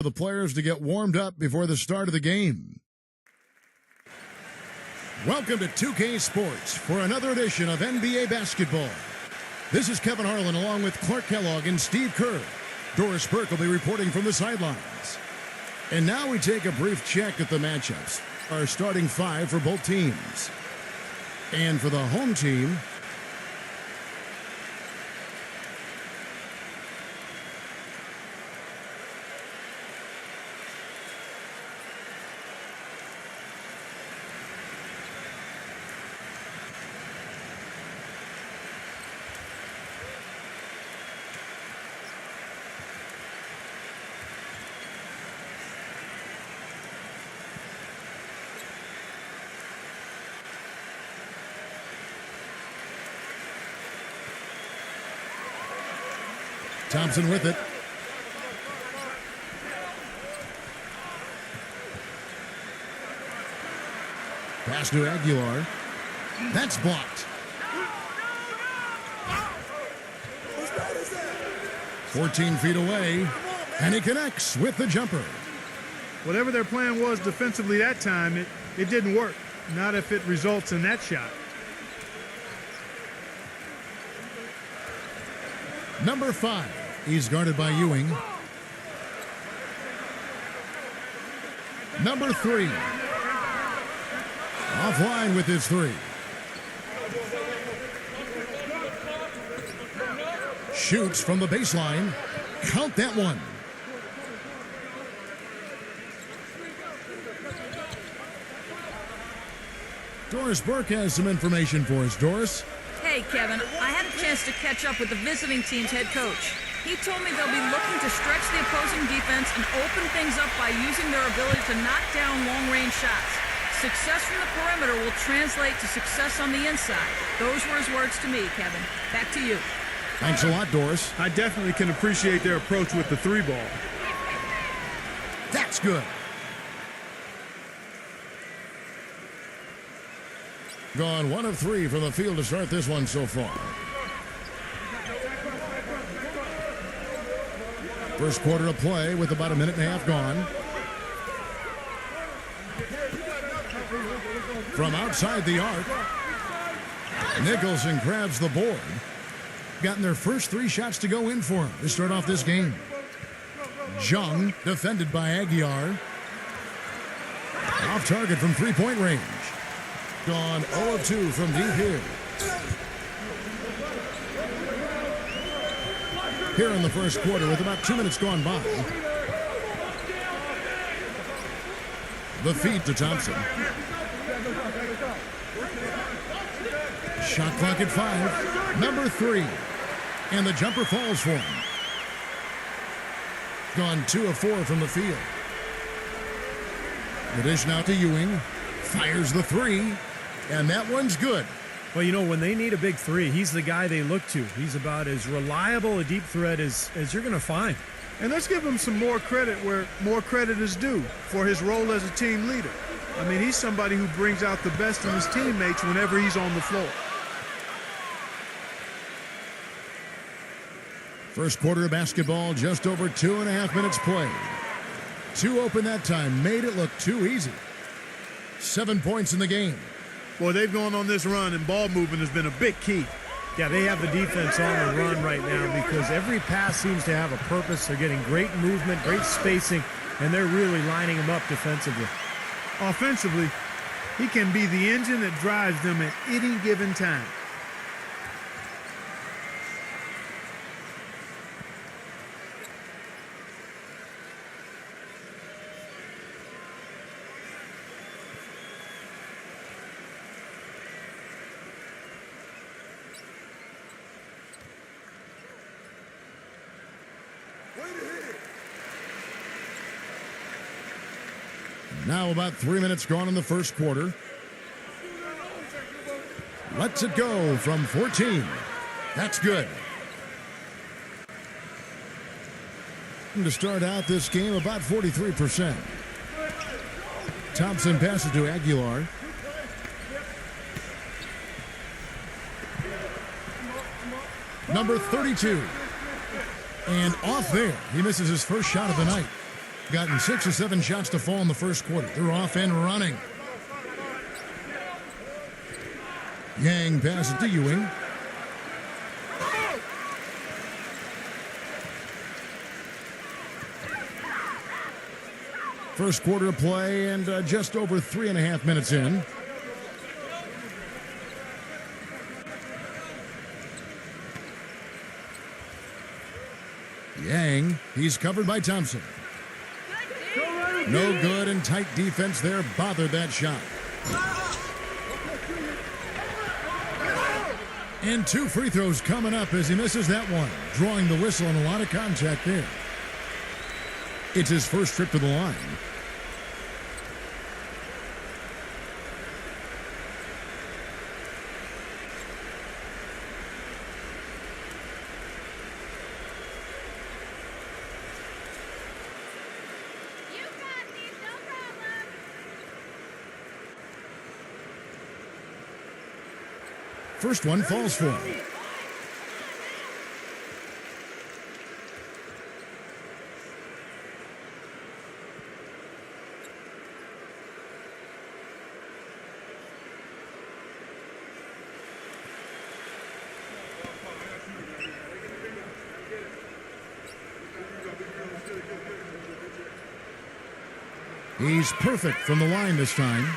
the players to get warmed up before the start of the game. Welcome to 2K Sports for another edition of NBA basketball. This is Kevin Harlan along with Clark Kellogg and Steve Kerr. Doris Burke will be reporting from the sidelines. And now we take a brief check at the matchups. Our starting five for both teams. And for the home team, Thompson with it. Pass to Aguilar. That's blocked. 14 feet away, and he connects with the jumper. Whatever their plan was defensively that time, it didn't work. Not if it results in that shot. Number 5. He's guarded by Ewing. Number 3. Offline with his 3. Shoots from the baseline. Count that one. Doris Burke has some information for us. Doris? Hey, Kevin, I had a chance to catch up with the visiting team's head coach. He told me they'll be looking to stretch the opposing defense and open things up by using their ability to knock down long-range shots. Success from the perimeter will translate to success on the inside. Those were his words to me, Kevin. Back to you. Thanks a lot, Doris. I definitely can appreciate their approach with the 3 ball. That's good. Gone 1 of 3 from the field to start this one so far. First quarter of play with about a minute and a half gone. From outside the arc, Nicholson grabs the board. Gotten their first 3 shots to go in for him to start off this game. Jung defended by Aguilar. Off target from three-point range. Gone 0 of 2 from deep here. Here in the first quarter with about 2 minutes gone by. The feed to Thompson. Shot clock at 5. Number 3. And the jumper falls for him. Gone 2 of 4 from the field. The dish now to Ewing. Fires the 3. And that one's good. Well, you know, when they need a big 3, he's the guy they look to. He's about as reliable a deep threat as you're going to find. And let's give him some more credit where more credit is due for his role as a team leader. I mean, he's somebody who brings out the best in his teammates whenever he's on the floor. First quarter of basketball, just over 2.5 minutes played. 2 open that time, made it look too easy. 7 points in the game. Boy, they've gone on this run, and ball movement has been a big key. Yeah, they have the defense on the run right now because every pass seems to have a purpose. They're getting great movement, great spacing, and they're really lining them up defensively. Offensively, he can be the engine that drives them at any given time. Now about 3 minutes gone in the first quarter. Lets it go from 14. That's good. And to start out this game, about 43%. Thompson passes to Aguilar. Number 32. And off there. He misses his first shot of the night. Gotten 6 or 7 shots to fall in the first quarter. They're off and running. Yang passes to Ewing. First quarter of play and just over 3.5 minutes in. Yang, he's covered by Thompson. No good, and tight defense there bothered that shot. And 2 free throws coming up as he misses that one, drawing the whistle and a lot of contact there. It's his first trip to the line. First one falls for him. He's perfect from the line this time.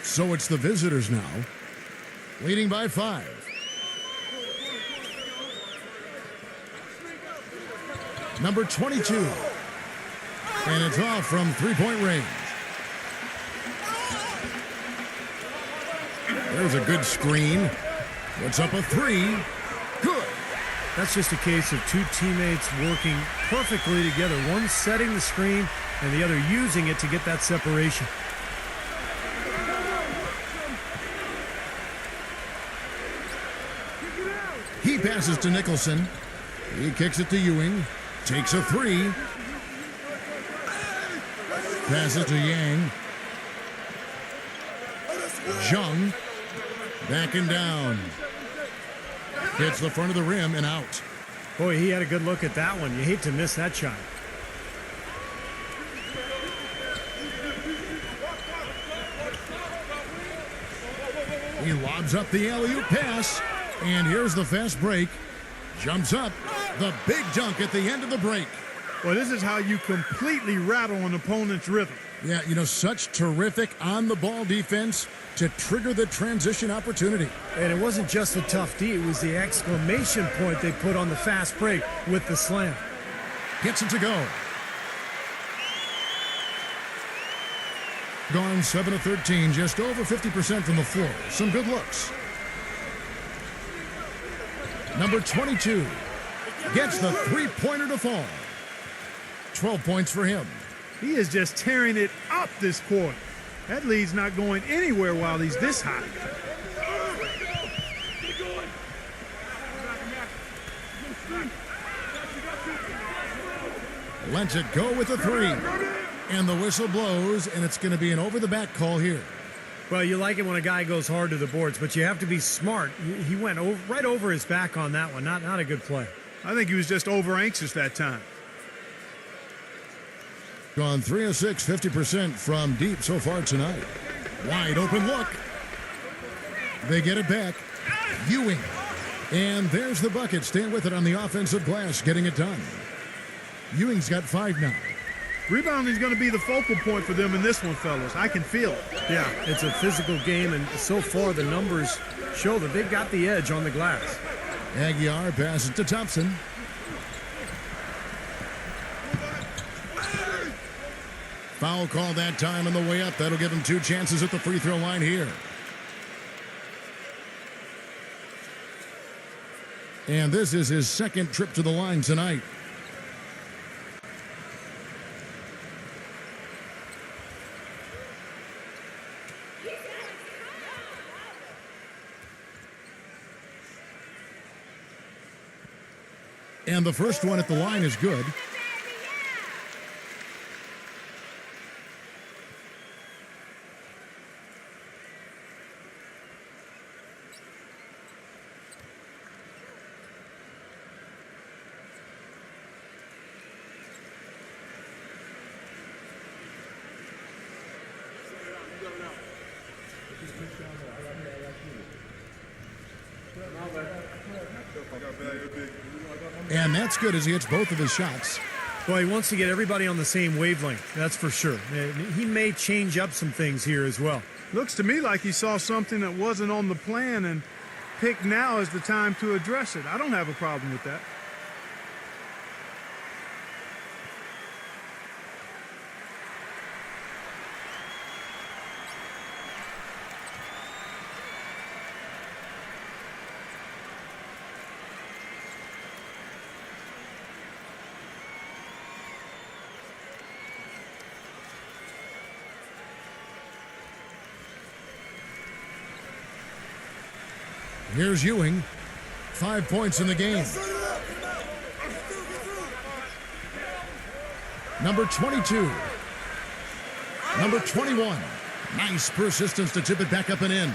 So it's the visitors now, leading by 5. Number 22. And it's off from three-point range. There's a good screen. Puts up a 3. Good. That's just a case of 2 teammates working perfectly together. One setting the screen and the other using it to get that separation. He passes to Nicholson. He kicks it to Ewing. Takes a 3. Passes to Yang. Jung. Backing down. Hits the front of the rim and out. Boy, he had a good look at that one. You hate to miss that shot. He lobs up the alley-oop pass. And here's the fast break. Jumps up. The big dunk at the end of the break. Well, this is how you completely rattle an opponent's rhythm. Yeah, you know, such terrific on-the-ball defense to trigger the transition opportunity. And it wasn't just the tough D, it was the exclamation point they put on the fast break with the slam. Gets it to go. Gone 7 of 13, just over 50% from the floor. Some good looks. Number 22 gets the three-pointer to fall. 12 points for him. He is just tearing it up this quarter. That lead's not going anywhere while he's this high. Lets it go with a 3. And the whistle blows, and it's going to be an over-the-back call here. Well, you like it when a guy goes hard to the boards, but you have to be smart. He went right over his back on that one. Not a good play. I think he was just over-anxious that time. Gone 3 of 6, 50% from deep so far tonight. Wide open look. They get it back. Ewing. And there's the bucket. Staying with it on the offensive glass, getting it done. Ewing's got 5 now. Rebounding is going to be the focal point for them in this one, fellas. I can feel it. Yeah, it's a physical game, and so far the numbers show that they've got the edge on the glass. Aguiar passes to Thompson. Foul call that time on the way up. That'll give him 2 chances at the free throw line here. And this is his second trip to the line tonight. And the first one at the line is good. And that's good as he hits both of his shots. Well, he wants to get everybody on the same wavelength, that's for sure. He may change up some things here as well. Looks to me like he saw something that wasn't on the plan and picked now as the time to address it. I don't have a problem with that. Here's Ewing. 5 points in the game. Number 22. Number 21. Nice persistence to tip it back up and in.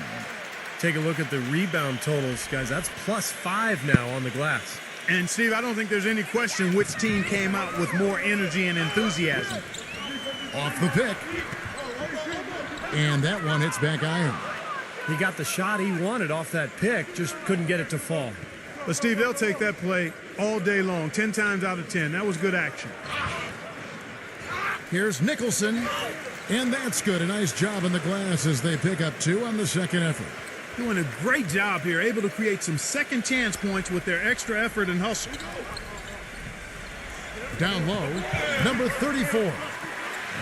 Take a look at the rebound totals, guys. That's +5 now on the glass. And, Steve, I don't think there's any question which team came out with more energy and enthusiasm. Off the pick. And that one hits back iron. He got the shot he wanted off that pick, just couldn't get it to fall. But, Steve, they'll take that play all day long, 10 times out of 10. That was good action. Here's Nicholson, and that's good. A nice job in the glass as they pick up 2 on the second effort. Doing a great job here, able to create some second chance points with their extra effort and hustle. Down low, number 34.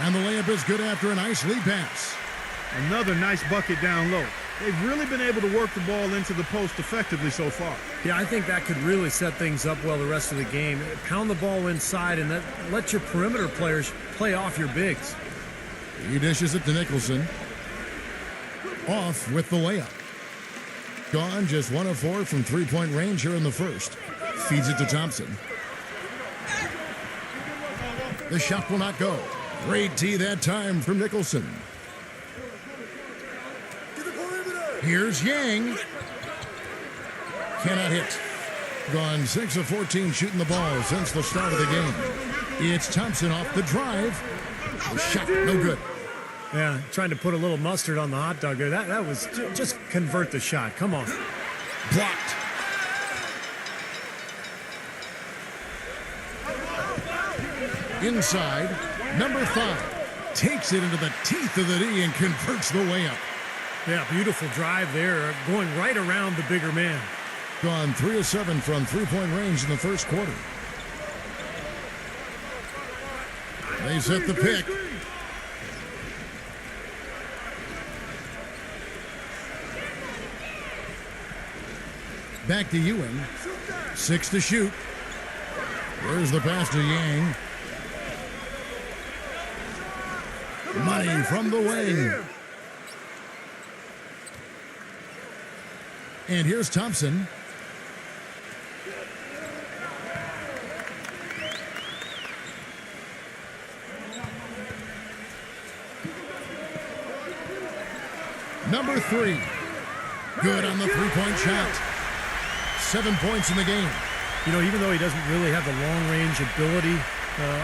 And the layup is good after a nice lead pass. Another nice bucket down low. They've really been able to work the ball into the post effectively so far. Yeah, I think that could really set things up well the rest of the game. Pound the ball inside and let your perimeter players play off your bigs. He dishes it to Nicholson. Off with the layup. Gone just 1 of 4 from three-point range here in the first. Feeds it to Thompson. The shot will not go. Great tee that time from Nicholson. Here's Yang. Cannot hit. Gone 6 of 14 shooting the ball since the start of the game. It's Thompson off the drive. The shot, no good. Yeah, trying to put a little mustard on the hot dog there. That was just convert the shot. Come on. Blocked. Inside, number 5 takes it into the teeth of the D and converts the layup. Yeah, beautiful drive there, going right around the bigger man. Gone 3 of 7 from three-point range in the first quarter. They set the pick. Back to Ewing. 6 to shoot. There's the pass to Yang. Money from the wing. And here's Thompson. Number 3. Good on the three-point shot. 7 points in the game. You know, even though he doesn't really have the long-range ability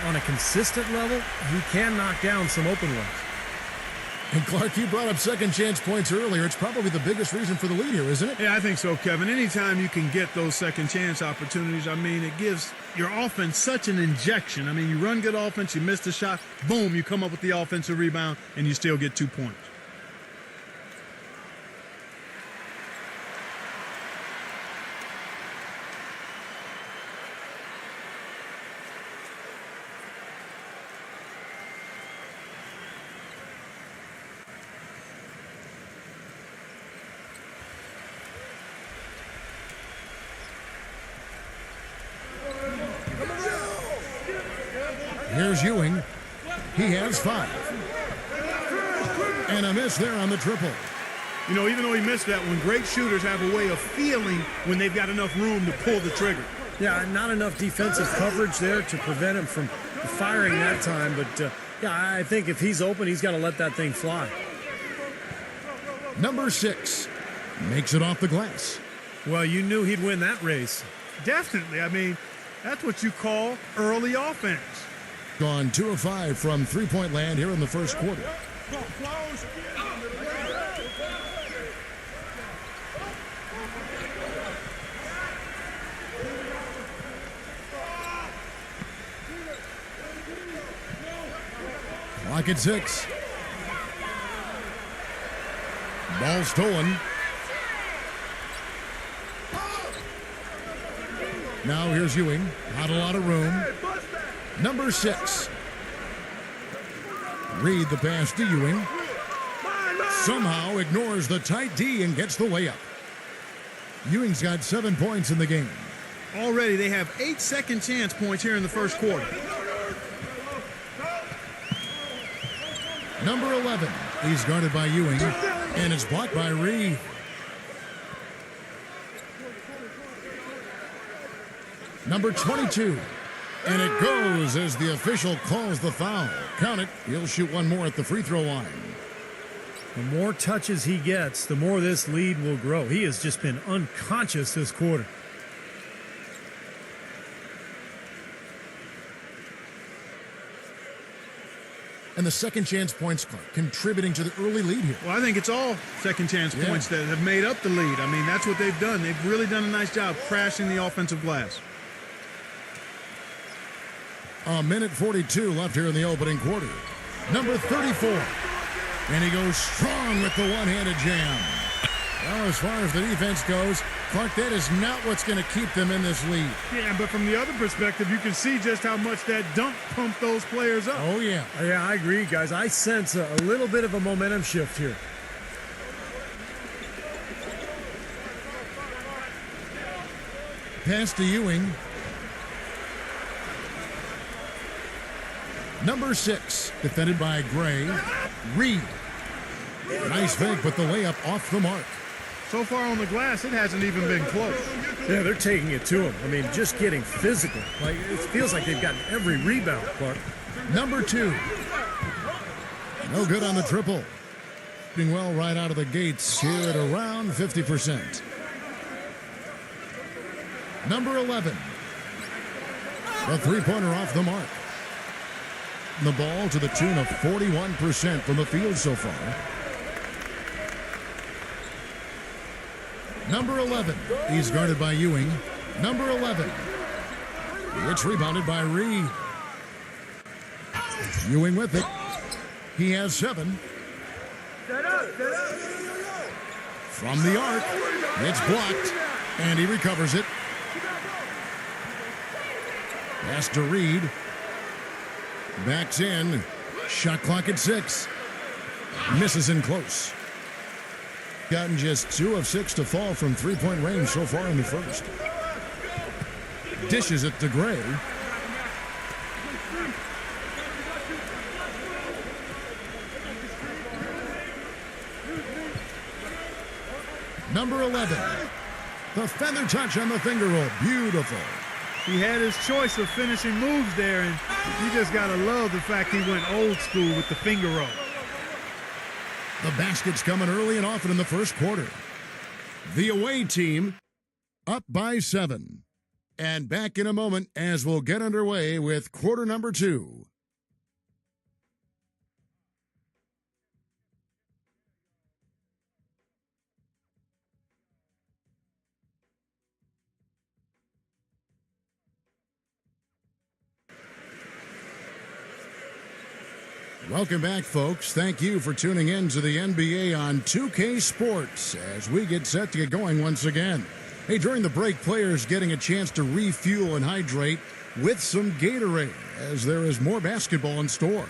on a consistent level, he can knock down some open ones. And Clark, you brought up second chance points earlier. It's probably the biggest reason for the lead here, isn't it? Yeah, I think so, Kevin. Anytime you can get those second chance opportunities, I mean, it gives your offense such an injection. I mean, you run good offense, you miss the shot, boom, you come up with the offensive rebound, and you still get 2 points. Here's Ewing. He has 5. And a miss there on the triple. You know, even though he missed that one, great shooters have a way of feeling when they've got enough room to pull the trigger. Yeah, not enough defensive coverage there to prevent him from firing that time. But, yeah, I think if he's open, he's got to let that thing fly. Number 6 makes it off the glass. Well, you knew he'd win that race. Definitely. I mean, that's what you call early offense. Gone 2 of 5 from three-point land here in the first quarter. Clock at 6. Ball stolen. Now here's Ewing. Not a lot of room. Number 6. Reed the pass to Ewing. Somehow ignores the tight D and gets the layup. Ewing's got 7 points in the game. Already they have 8 second chance points here in the first quarter. Number 11. He's guarded by Ewing, and it's blocked by Reed. Number 22. And it goes as the official calls the foul. Count it. He'll shoot one more at the free throw line. The more touches he gets, the more this lead will grow. He has just been unconscious this quarter. And the second chance points, Clark, contributing to the early lead here. Well, I think it's all second chance points that have made up the lead. I mean, that's what they've done. They've really done a nice job crashing the offensive glass. A minute 42 left here in the opening quarter. Number 34. And he goes strong with the one-handed jam. Well, as far as the defense goes, Clark, that is not what's going to keep them in this lead. Yeah, but from the other perspective, you can see just how much that dunk pumped those players up. Oh, yeah. Yeah, I agree, guys. I sense a little bit of a momentum shift here. Pass to Ewing. Number 6, defended by Gray. Reed. Nice fake, but the layup off the mark. So far on the glass, it hasn't even been close. Yeah, they're taking it to him. I mean, just getting physical. Like, it feels like they've gotten every rebound, Clark. Number 2. No good on the triple. Doing well right out of the gates here at around 50%. Number 11. The three-pointer off the mark. The ball to the tune of 41% from the field so far. Number 11. He's guarded by Ewing. Number 11. It's rebounded by Reed. Ewing with it. He has 7. From the arc. It's blocked. And he recovers it. Pass to Reed. Backs in. Shot clock at 6. Misses in close. Gotten just 2 of 6 to fall from three-point range so far in the first. Dishes it to Gray. Number 11. The feather touch on the finger roll. Beautiful. He had his choice of finishing moves there, and you just got to love the fact he went old school with the finger roll. The basket's coming early and often in the first quarter. The away team up by 7. And back in a moment as we'll get underway with quarter number 2. Welcome back, folks. Thank you for tuning in to the NBA on 2K Sports as we get set to get going once again. Hey, during the break, players getting a chance to refuel and hydrate with some Gatorade as there is more basketball in store.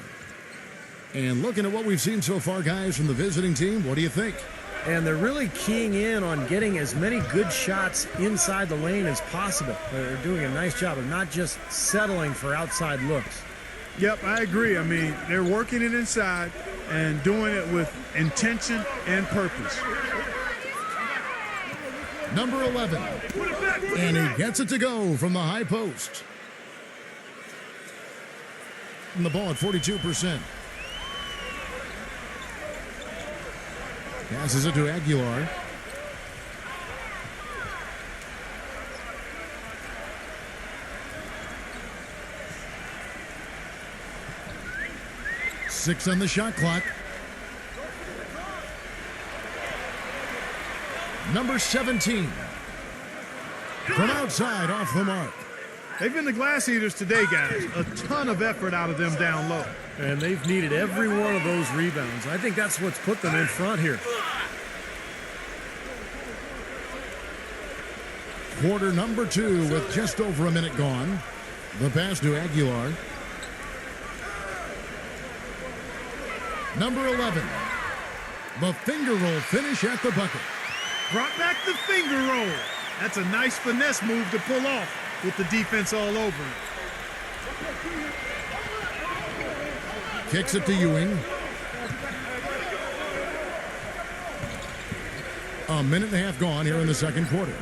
And looking at what we've seen so far, guys, from the visiting team, what do you think? And they're really keying in on getting as many good shots inside the lane as possible. They're doing a nice job of not just settling for outside looks. Yep, I agree. I mean, they're working it inside and doing it with intention and purpose. Number 11. And he gets it to go from the high post. And the ball at 42%. Passes it to Aguilar. Six on the shot clock. Number 17. From outside, off the mark. They've been the glass eaters today, guys. A ton of effort out of them down low. And they've needed every one of those rebounds. I think that's what's put them in front here. Quarter number 2 with just over a minute gone. The pass to Aguilar. Number 11. The finger roll finish at the bucket. Brought back the finger roll. That's a nice finesse move to pull off with the defense all over him. Kicks it to Ewing. A minute and a half gone here in the second quarter.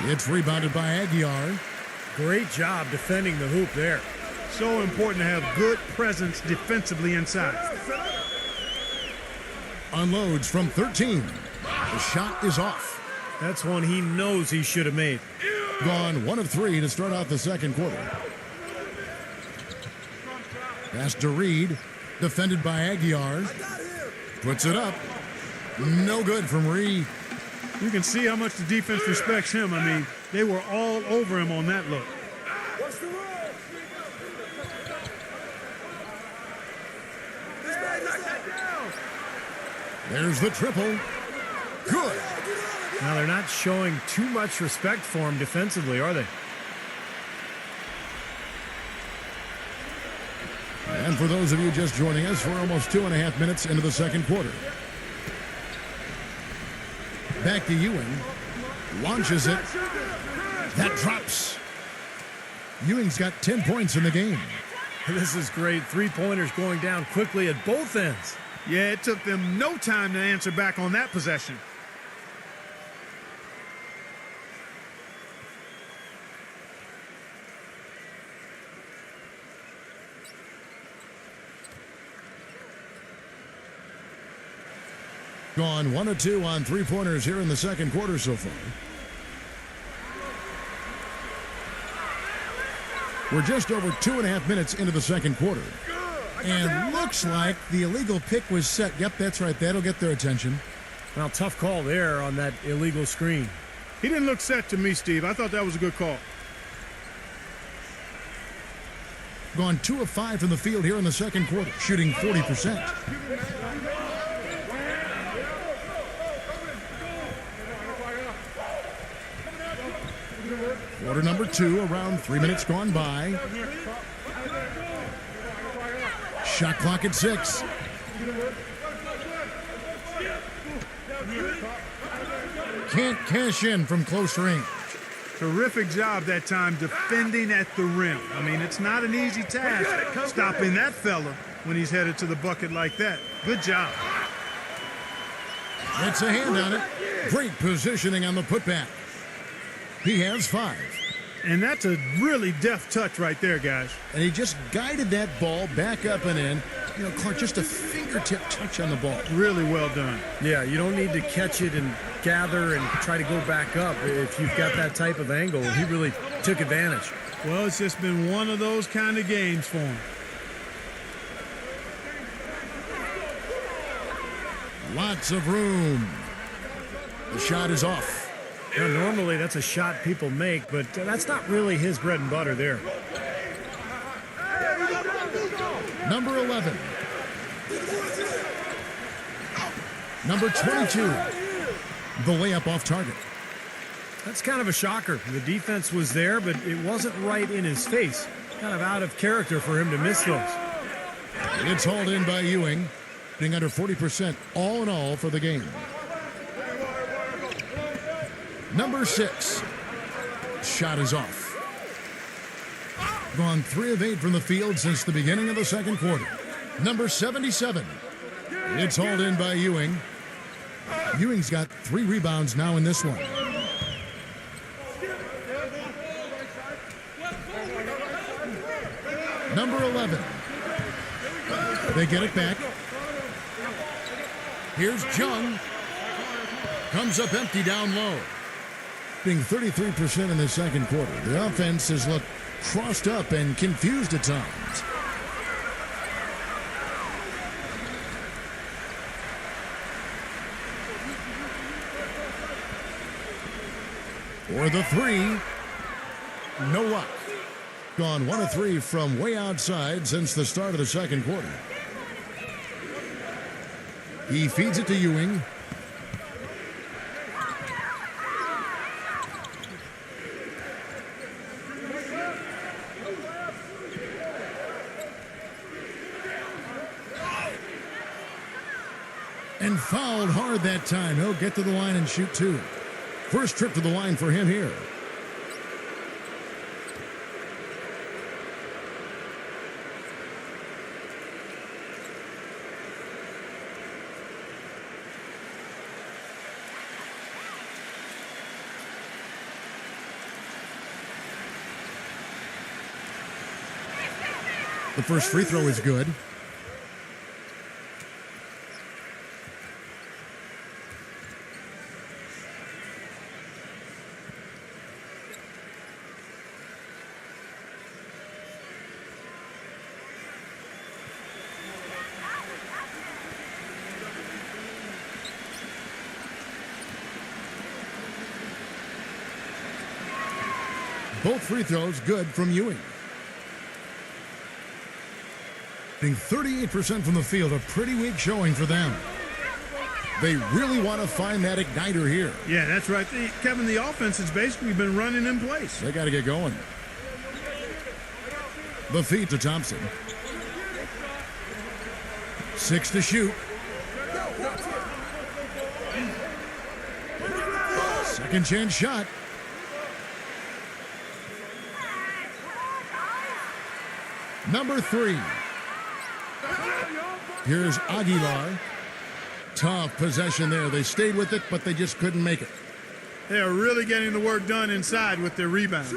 It's rebounded by Aguilar. Great job defending the hoop there. So important to have good presence defensively inside. Unloads from 13. The shot is off. That's one he knows he should have made. Gone 1 of 3 to start out the second quarter. Pass to Reed. Defended by Aguilar. Puts it up. No good from Reed. You can see how much the defense respects him. I mean, they were all over him on that look. There's the triple. Good. Now, they're not showing too much respect for him defensively, are they? And for those of you just joining us, we're almost 2.5 minutes into the second quarter. Back to Ewing. Launches it. That drops. Ewing's got 10 points in the game. This is great. Three-pointers going down quickly at both ends. Yeah, it took them no time to answer back on that possession. Gone 1 of 2 on three-pointers here in the second quarter so far. We're just over 2.5 minutes into the second quarter. And looks like the illegal pick was set. Yep, that's right. That'll get their attention. Well, tough call there on that illegal screen. He didn't look set to me, Steve. I thought that was a good call. Gone 2 of 5 from the field here in the second quarter, shooting 40%. Quarter number 2, around 3 minutes gone by. Shot clock at 6. Can't cash in from close range. Terrific job that time defending at the rim. I mean, it's not an easy task stopping that fella when he's headed to the bucket like that. Good job. Gets a hand on it. Great positioning on the putback. He has 5. And that's a really deft touch right there, guys. And he just guided that ball back up and in. You know, Clark, just a fingertip touch on the ball. Really well done. Yeah, you don't need to catch it and gather and try to go back up if you've got that type of angle. He really took advantage. Well, it's just been one of those kind of games for him. Lots of room. The shot is off. Now, normally that's a shot people make, but that's not really his bread and butter there. Number 11. Number 22. The layup off target. That's kind of a shocker. The defense was there, but it wasn't right in his face. Kind of out of character for him to miss those. It's hauled in by Ewing, being under 40% all in all for the game. Number 6. Shot is off. Gone 3 of 8 from the field since the beginning of the second quarter. Number 77. It's hauled in by Ewing. Ewing's got 3 rebounds now in this one. Number 11. They get it back. Here's Jung. Comes up empty down low. Being 33% in the second quarter. The offense has looked crossed up and confused at times. For the 3. No luck. Gone 1 of 3 from way outside since the start of the second quarter. He feeds it to Ewing. And fouled hard that time. He'll get to the line and shoot 2. First trip to the line for him here. The first free throw is good. Both free throws good from Ewing. 38% from the field, a pretty weak showing for them. They really want to find that igniter here. Yeah, that's right. Kevin, the offense has basically been running in place. They got to get going. The feed to Thompson. 6 to shoot. Second chance shot. Number 3. Here's Aguilar. Tough possession there. They stayed with it, but they just couldn't make it. They are really getting the work done inside with their rebound.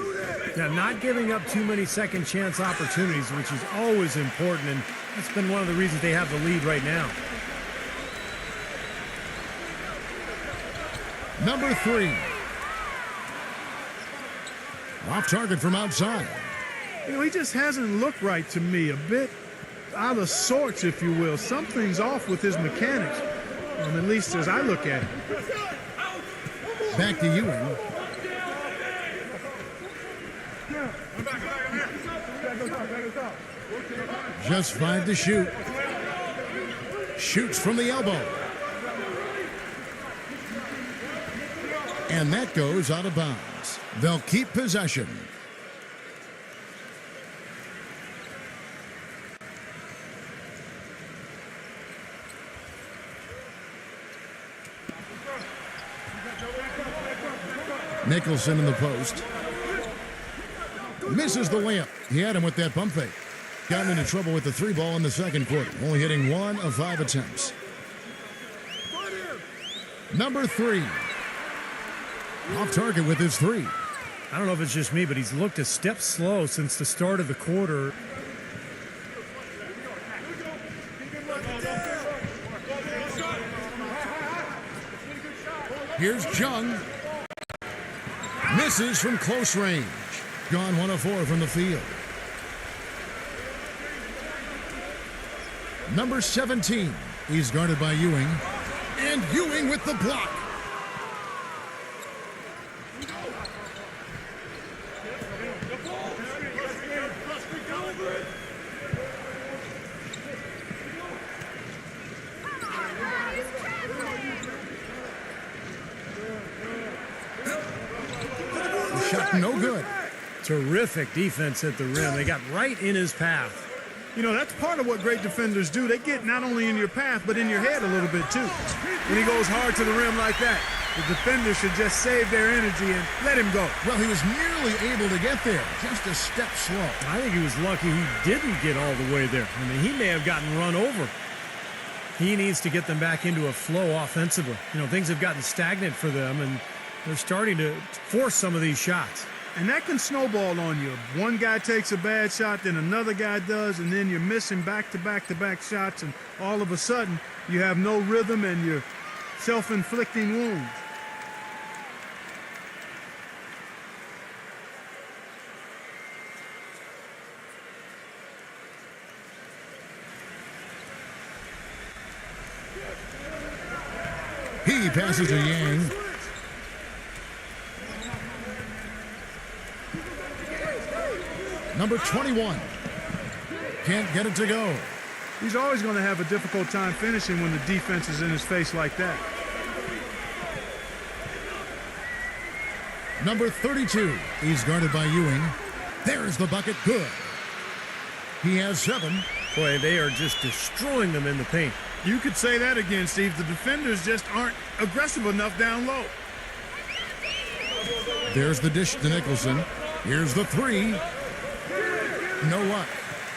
Yeah, not giving up too many second chance opportunities, which is always important, and that's been one of the reasons they have the lead right now. Number 3. Off target from outside. You know, he just hasn't looked right to me. A bit out of sorts, if you will. Something's off with his mechanics, at least as I look at it. Back to Ewing. Just 5 to shoot. Shoots from the elbow. And that goes out of bounds. They'll keep possession. Nicholson in the post. Misses the layup. He had him with that pump fake. Gotten into trouble with the 3 ball in the second quarter. Only hitting 1 of 5 attempts. Number 3. Off target with his 3. I don't know if it's just me, but he's looked a step slow since the start of the quarter. Here's Jung. Misses from close range. Gone 1 of 4 from the field. Number 17. He's guarded by Ewing. And Ewing with the block. Shot no good. Terrific defense at the rim. They got right in his path. You know, that's part of what great defenders do. They get not only in your path, but in your head a little bit, too. When he goes hard to the rim like that, the defender should just save their energy and let him go. Well, he was nearly able to get there. Just a step slow. I think he was lucky he didn't get all the way there. I mean, he may have gotten run over. He needs to get them back into a flow offensively. You know, things have gotten stagnant for them, and they're starting to force some of these shots. And that can snowball on you. One guy takes a bad shot, then another guy does, and then you're missing back-to-back-to-back shots, and all of a sudden you have no rhythm and you're self-inflicting wounds. He passes to Yang. Number 21. Can't get it to go. He's always going to have a difficult time finishing when the defense is in his face like that. Number 32. He's guarded by Ewing. There's the bucket. Good. He has 7. Boy, they are just destroying them in the paint. You could say that again, Steve. The defenders just aren't aggressive enough down low. There's the dish to Nicholson. Here's the 3. No luck.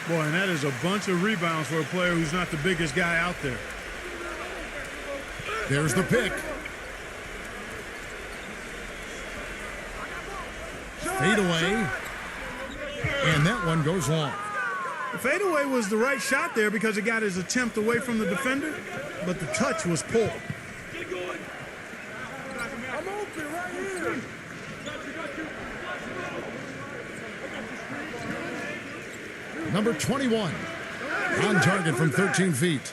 Boy, and that is a bunch of rebounds for a player who's not the biggest guy out there. There's the pick. Fade away. And that one goes long. The fadeaway was the right shot there because it got his attempt away from the defender, but the touch was poor. I'm open right here. Number 21. On target from 13 feet.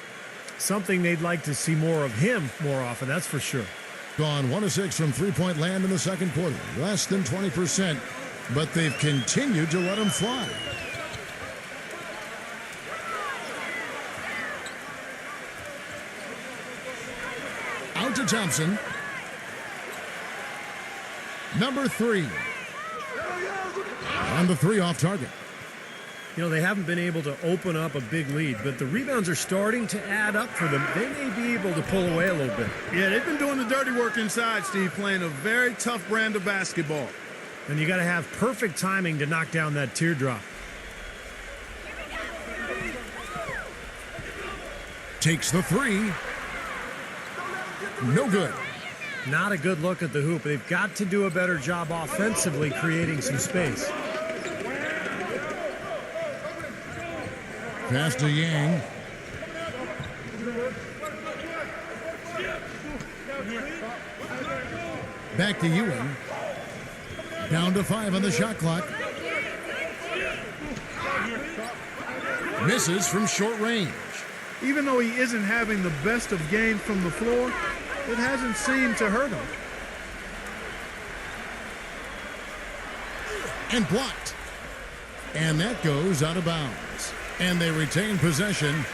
Something they'd like to see more of him more often, that's for sure. Gone 1 of 6 from three-point land in the second quarter. Less than 20%, but they've continued to let him fly. Out to Thompson. Number 3. On the 3 off target. You know, they haven't been able to open up a big lead, but the rebounds are starting to add up for them. They may be able to pull away a little bit. Yeah, they've been doing the dirty work inside, Steve, playing a very tough brand of basketball. And you got to have perfect timing to knock down that teardrop. Takes the 3. No good. Not a good look at the hoop. They've got to do a better job offensively creating some space. Pass to Yang. Back to Ewing. Down to 5 on the shot clock. Misses from short range. Even though he isn't having the best of games from the floor, it hasn't seemed to hurt him. And blocked. And that goes out of bounds. And they retain possession.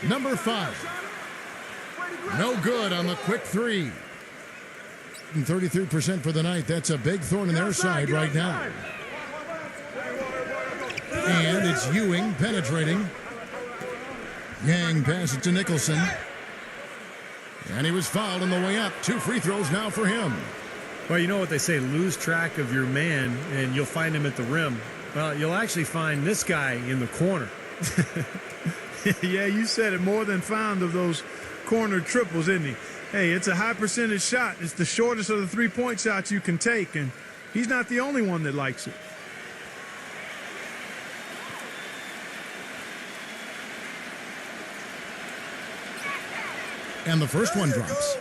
Number 5. No good on the quick 3. 33% for the night. That's a big thorn in their side right now. And it's Ewing penetrating. Yang passes it to Nicholson. And he was fouled on the way up. 2 free throws now for him. Well, you know what they say, lose track of your man and you'll find him at the rim. Well, you'll actually find this guy in the corner. Yeah, you said it, more than fond of those corner triples, isn't he? Hey, it's a high percentage shot. It's the shortest of the three-point shots you can take, and he's not the only one that likes it. And the first one drops.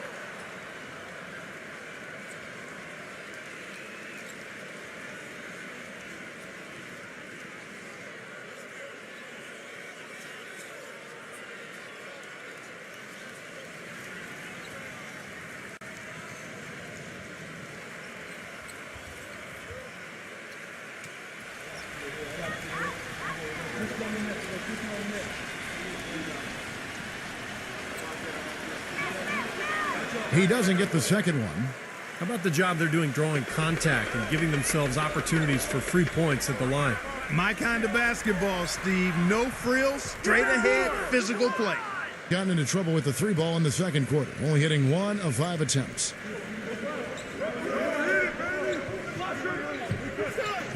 He doesn't get the second one. How about the job they're doing drawing contact and giving themselves opportunities for free points at the line? My kind of basketball, Steve. No frills, straight ahead, physical play. Gotten into trouble with the 3 ball in the second quarter. Only hitting 1 of 5 attempts.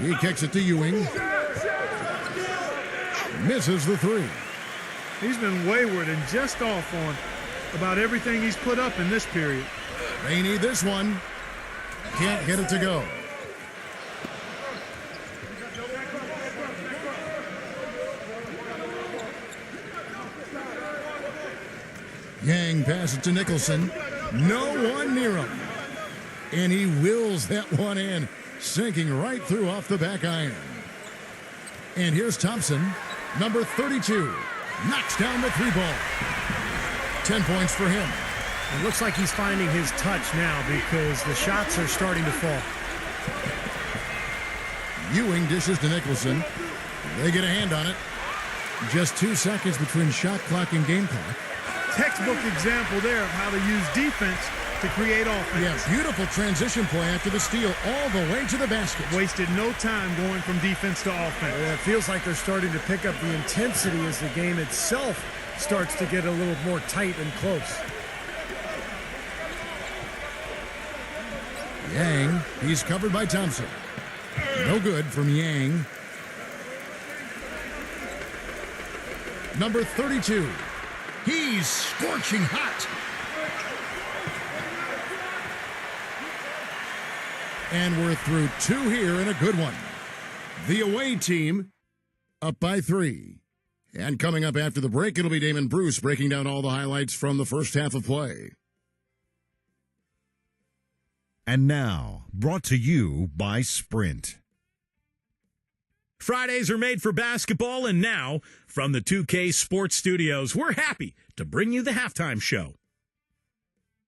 He kicks it to Ewing. Misses the 3. He's been wayward and just off on about everything he's put up in this period. They need this one. Can't get it to go. Yang passes to Nicholson. No one near him. And he wills that one in. sinking right through off the back iron. And here's Thompson, number 32, knocks down the 3-ball. 10 points for him. It looks like he's finding his touch now because the shots are starting to fall. Ewing dishes to Nicholson. They get a hand on it. Just 2 seconds between shot clock and game clock. Textbook example there of how to use defense to create offense. Yeah, beautiful transition play after the steal all the way to the basket. Wasted no time going from defense to offense. Yeah, it feels like they're starting to pick up the intensity as the game itself starts to get a little more tight and close. Yang, he's covered by Thompson. No good from Yang. Number 32. He's scorching hot. And we're through 2 here and a good one. The away team up by 3. And coming up after the break, it'll be Damon Bruce breaking down all the highlights from the first half of play. And now, brought to you by Sprint. Fridays are made for basketball, and now, from the 2K Sports Studios, we're happy to bring you the halftime show.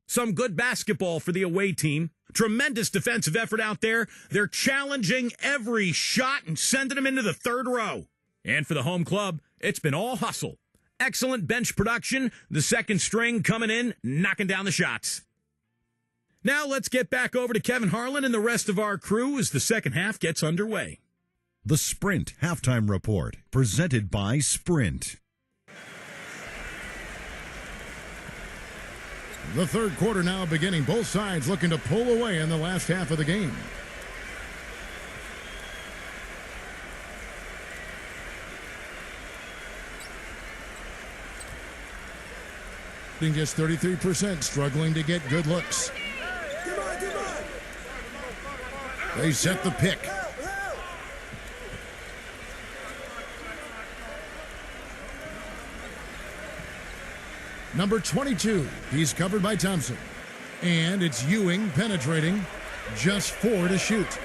Some good basketball for the away team. Tremendous defensive effort out there. They're challenging every shot and sending them into the third row. And for the home club, it's been all hustle. Excellent bench production. The second string coming in, knocking down the shots. Now let's get back over to Kevin Harlan and the rest of our crew as the second half gets underway. The Sprint Halftime Report, presented by Sprint. The third quarter now beginning. Both sides looking to pull away in the last half of the game. Just 33%, struggling to get good looks. They set the pick. Number 22, he's covered by Thompson. And it's Ewing penetrating, just 4 to shoot.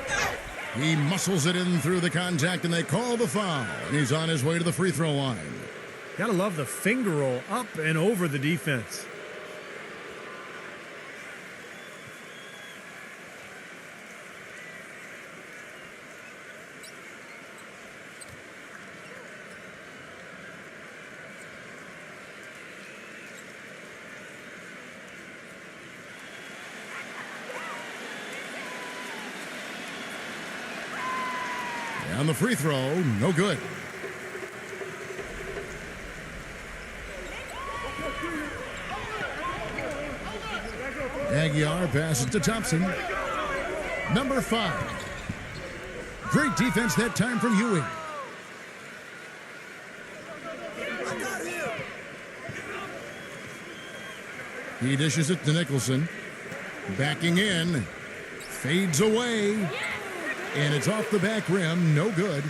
He muscles it in through the contact, and they call the foul. And he's on his way to the free throw line. Gotta love the finger roll up and over the defense. On the free throw, no good. Aguiar passes to Thompson. Number 5. Great defense that time from Ewing. He dishes it to Nicholson. Backing in. Fades away. And it's off the back rim. No good.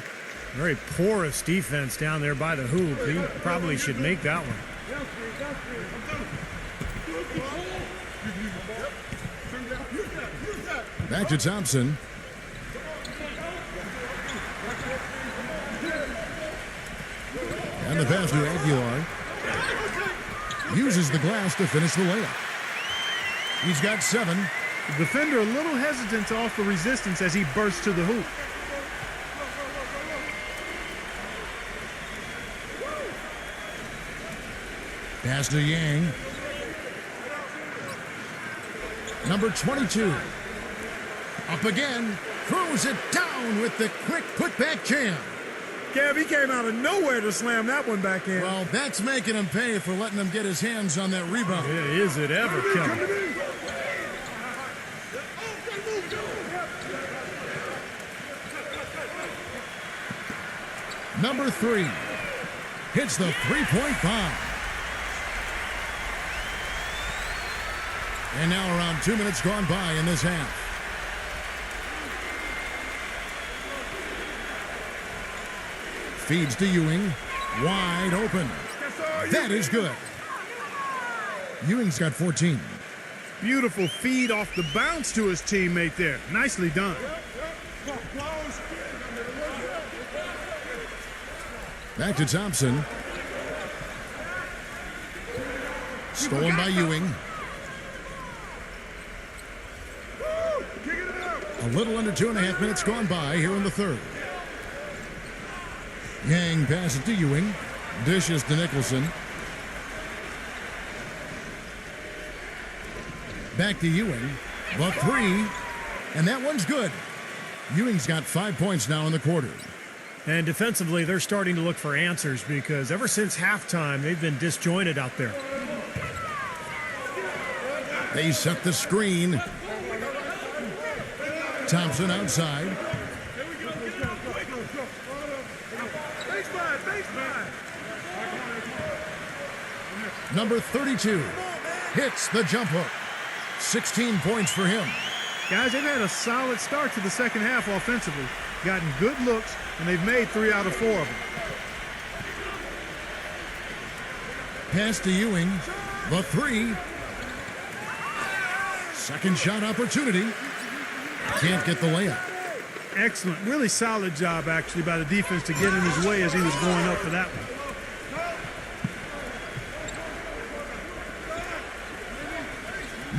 Very porous defense down there by the hoop. He probably should make that one. Back to Thompson. And the pass to Aguilar. Uses the glass to finish the layup. He's got 7. The defender a little hesitant to offer resistance as he bursts to the hoop. Pass to Yang. Number 22. Up again. Throws it down with the quick putback jam. Gav, he came out of nowhere to slam that one back in. Well, that's making him pay for letting him get his hands on that rebound. Is it ever coming? Number 3 hits the three-point bomb. And now around 2 minutes gone by in this half. Feeds to Ewing. Wide open. That is good. Ewing's got 14. Beautiful feed off the bounce to his teammate there. Nicely done. Back to Thompson. Stolen by Ewing. A little under 2.5 minutes gone by here in the third. Yang passes to Ewing. Dishes to Nicholson. Back to Ewing. The three. And that one's good. Ewing's got 5 points now in the quarter. And defensively, they're starting to look for answers because ever since halftime, they've been disjointed out there. They set the screen. Thompson outside. Number 32 hits the jump hook. 16 points for him. Guys, they've had a solid start to the second half offensively. Gotten good looks, and they've made 3 out of 4 of them. Pass to Ewing. The three. Second shot opportunity. Can't get the layup. Excellent. Really solid job, actually, by the defense to get in his way as he was going up for that one.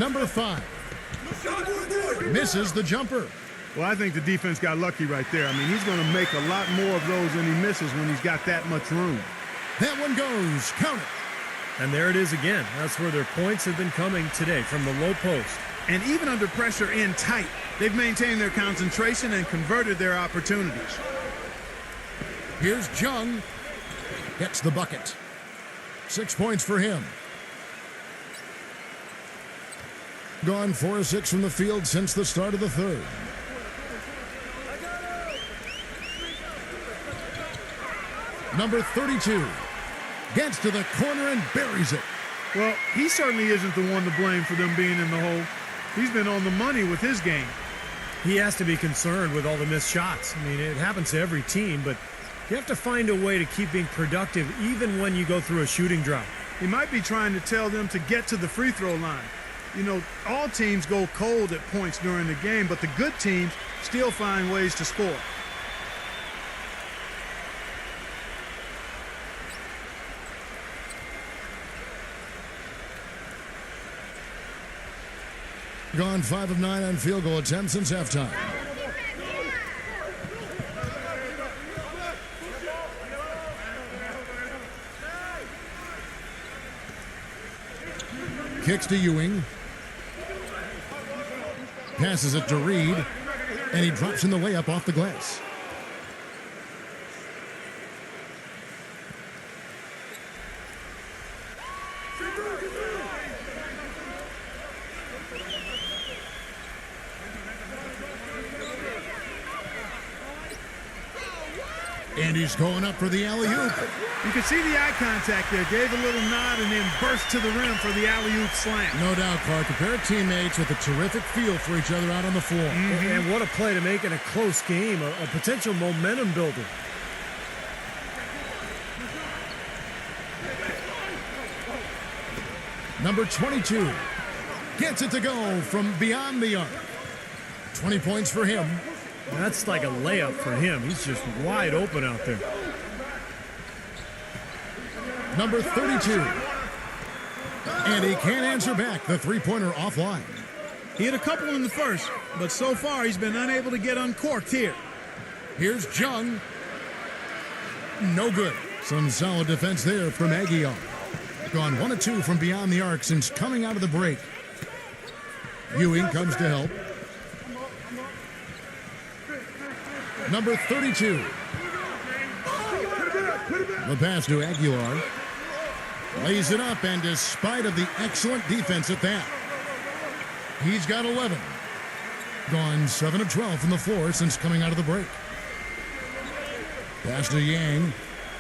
Number 5 misses the jumper. Well, I think the defense got lucky right there. I mean, he's going to make a lot more of those than he misses when he's got that much room. That one goes. Count it. And there it is again. That's where their points have been coming today, from the low post. And even under pressure in tight, they've maintained their concentration and converted their opportunities. Here's Jung. Gets the bucket. 6 points for him. Gone 4 of 6 from the field since the start of the third. Number 32 gets to the corner and buries it. Well, he certainly isn't the one to blame for them being in the hole. He's been on the money with his game. He has to be concerned with all the missed shots. I mean, it happens to every team, but you have to find a way to keep being productive even when you go through a shooting drought. He might be trying to tell them to get to the free throw line. You know, all teams go cold at points during the game, but the good teams still find ways to score. Gone 5 of 9 on field goal attempts since halftime. Kicks to Ewing. Passes it to Reed. And he drops in the layup off the glass. And he's going up for the alley-oop. You can see the eye contact there. Gave a little nod and then burst to the rim for the alley-oop slam. No doubt, Clark. A pair of teammates with a terrific feel for each other out on the floor. And what a play to make in a close game, a potential momentum builder. Number 22 gets it to go from beyond the arc. 20 points for him. That's like a layup for him. He's just wide open out there. Number 32. And he can't answer back. The three-pointer offline. He had a couple in the first, but so far he's been unable to get uncorked here. Here's Jung. No good. Some solid defense there from Aguilar. Gone 1 of 2 from beyond the arc since coming out of the break. Ewing comes to help. Number 32. The pass to Aguilar. Lays it up, and despite of the excellent defense at that, he's got 11. Gone 7 of 12 from the floor since coming out of the break. Pass to Yang.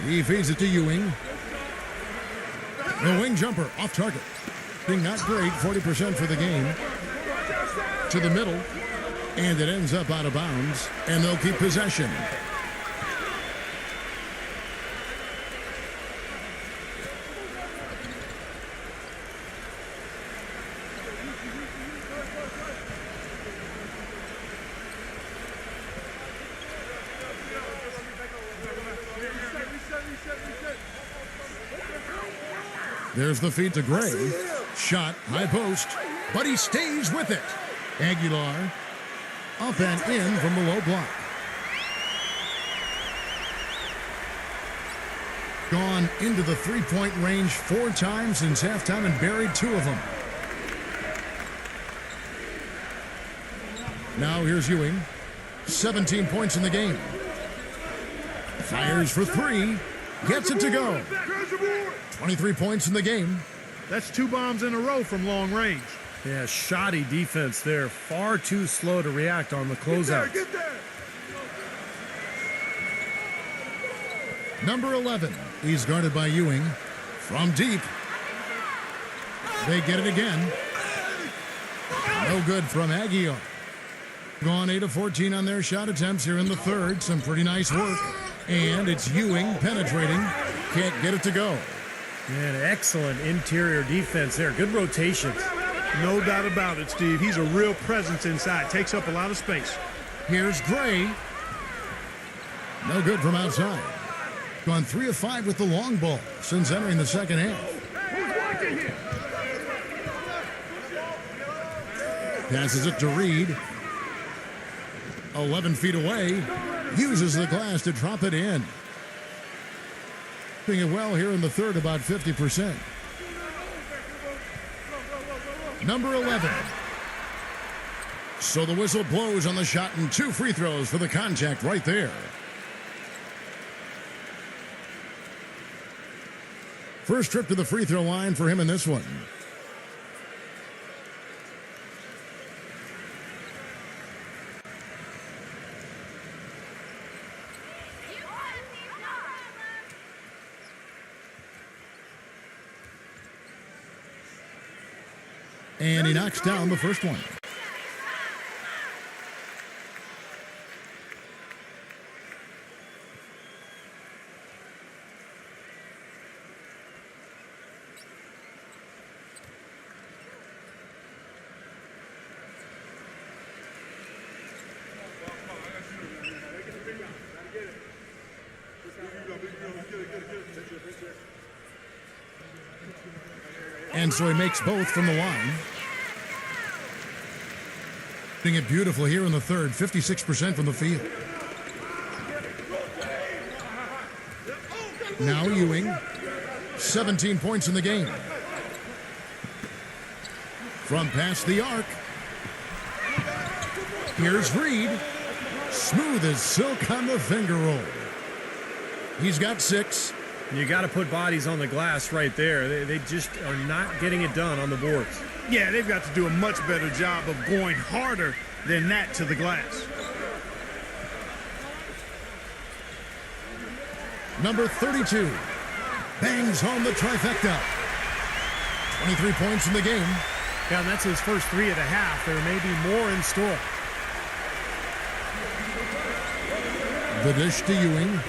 He feeds it to Ewing. The wing jumper off target. Being not great, 40% for the game. To the middle. And it ends up out of bounds, and they'll keep possession. There's the feed to Gray. Shot, high post, but he stays with it. Aguilar up and in from the low block. Gone into the three-point range 4 times since halftime and buried 2 of them. Now here's Ewing. 17 points in the game. Fires for 3. Gets it to go. 23 points in the game. That's 2 bombs in a row from long range. Yeah, shoddy defense there. Far too slow to react on the closeout. Number 11. He's guarded by Ewing. From deep. They get it again. No good from Aguilar. Gone 8 of 14 on their shot attempts here in the third. Some pretty nice work. And it's Ewing penetrating. Can't get it to go. Man, excellent interior defense there. Good rotations. No doubt about it, Steve. He's a real presence inside. Takes up a lot of space. Here's Gray. No good from outside. Gone 3 of 5 with the long ball since entering the second half. Passes it to Reed. 11 feet away. Uses the glass to drop it in. Doing it well here in the third, about 50%. Number 11. So the whistle blows on the shot and 2 free throws for the contact right there. First trip to the free throw line for him in this one. And he knocks down the first one. And so he makes both from the line. Doing it beautiful here in the third, 56% from the field. Now Ewing, 17 points in the game. From past the arc. Here's Reed. Smooth as silk on the finger roll. He's got 6. You got to put bodies on the glass right there. They just are not getting it done on the boards. Yeah, they've got to do a much better job of going harder than that to the glass. Number 32 bangs home the trifecta. 23 points in the game. Yeah, and that's his first 3 of the half. There may be more in store. The dish to Ewing.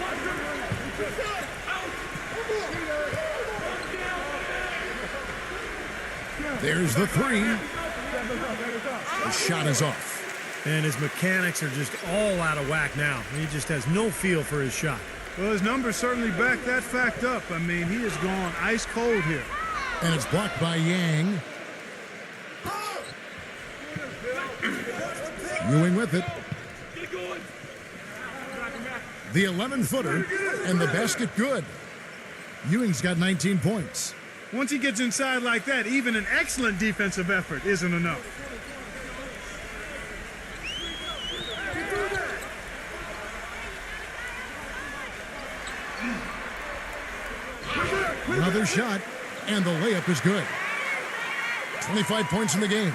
There's the 3. The shot is off. And his mechanics are just all out of whack now. He just has no feel for his shot. Well, his numbers certainly back that fact up. I mean, he has gone ice cold here. And it's blocked by Yang. Ewing with it. The 11-footer and the basket good. Ewing's got 19 points. Once he gets inside like that, even an excellent defensive effort isn't enough. Another shot, and the layup is good. 25 points in the game.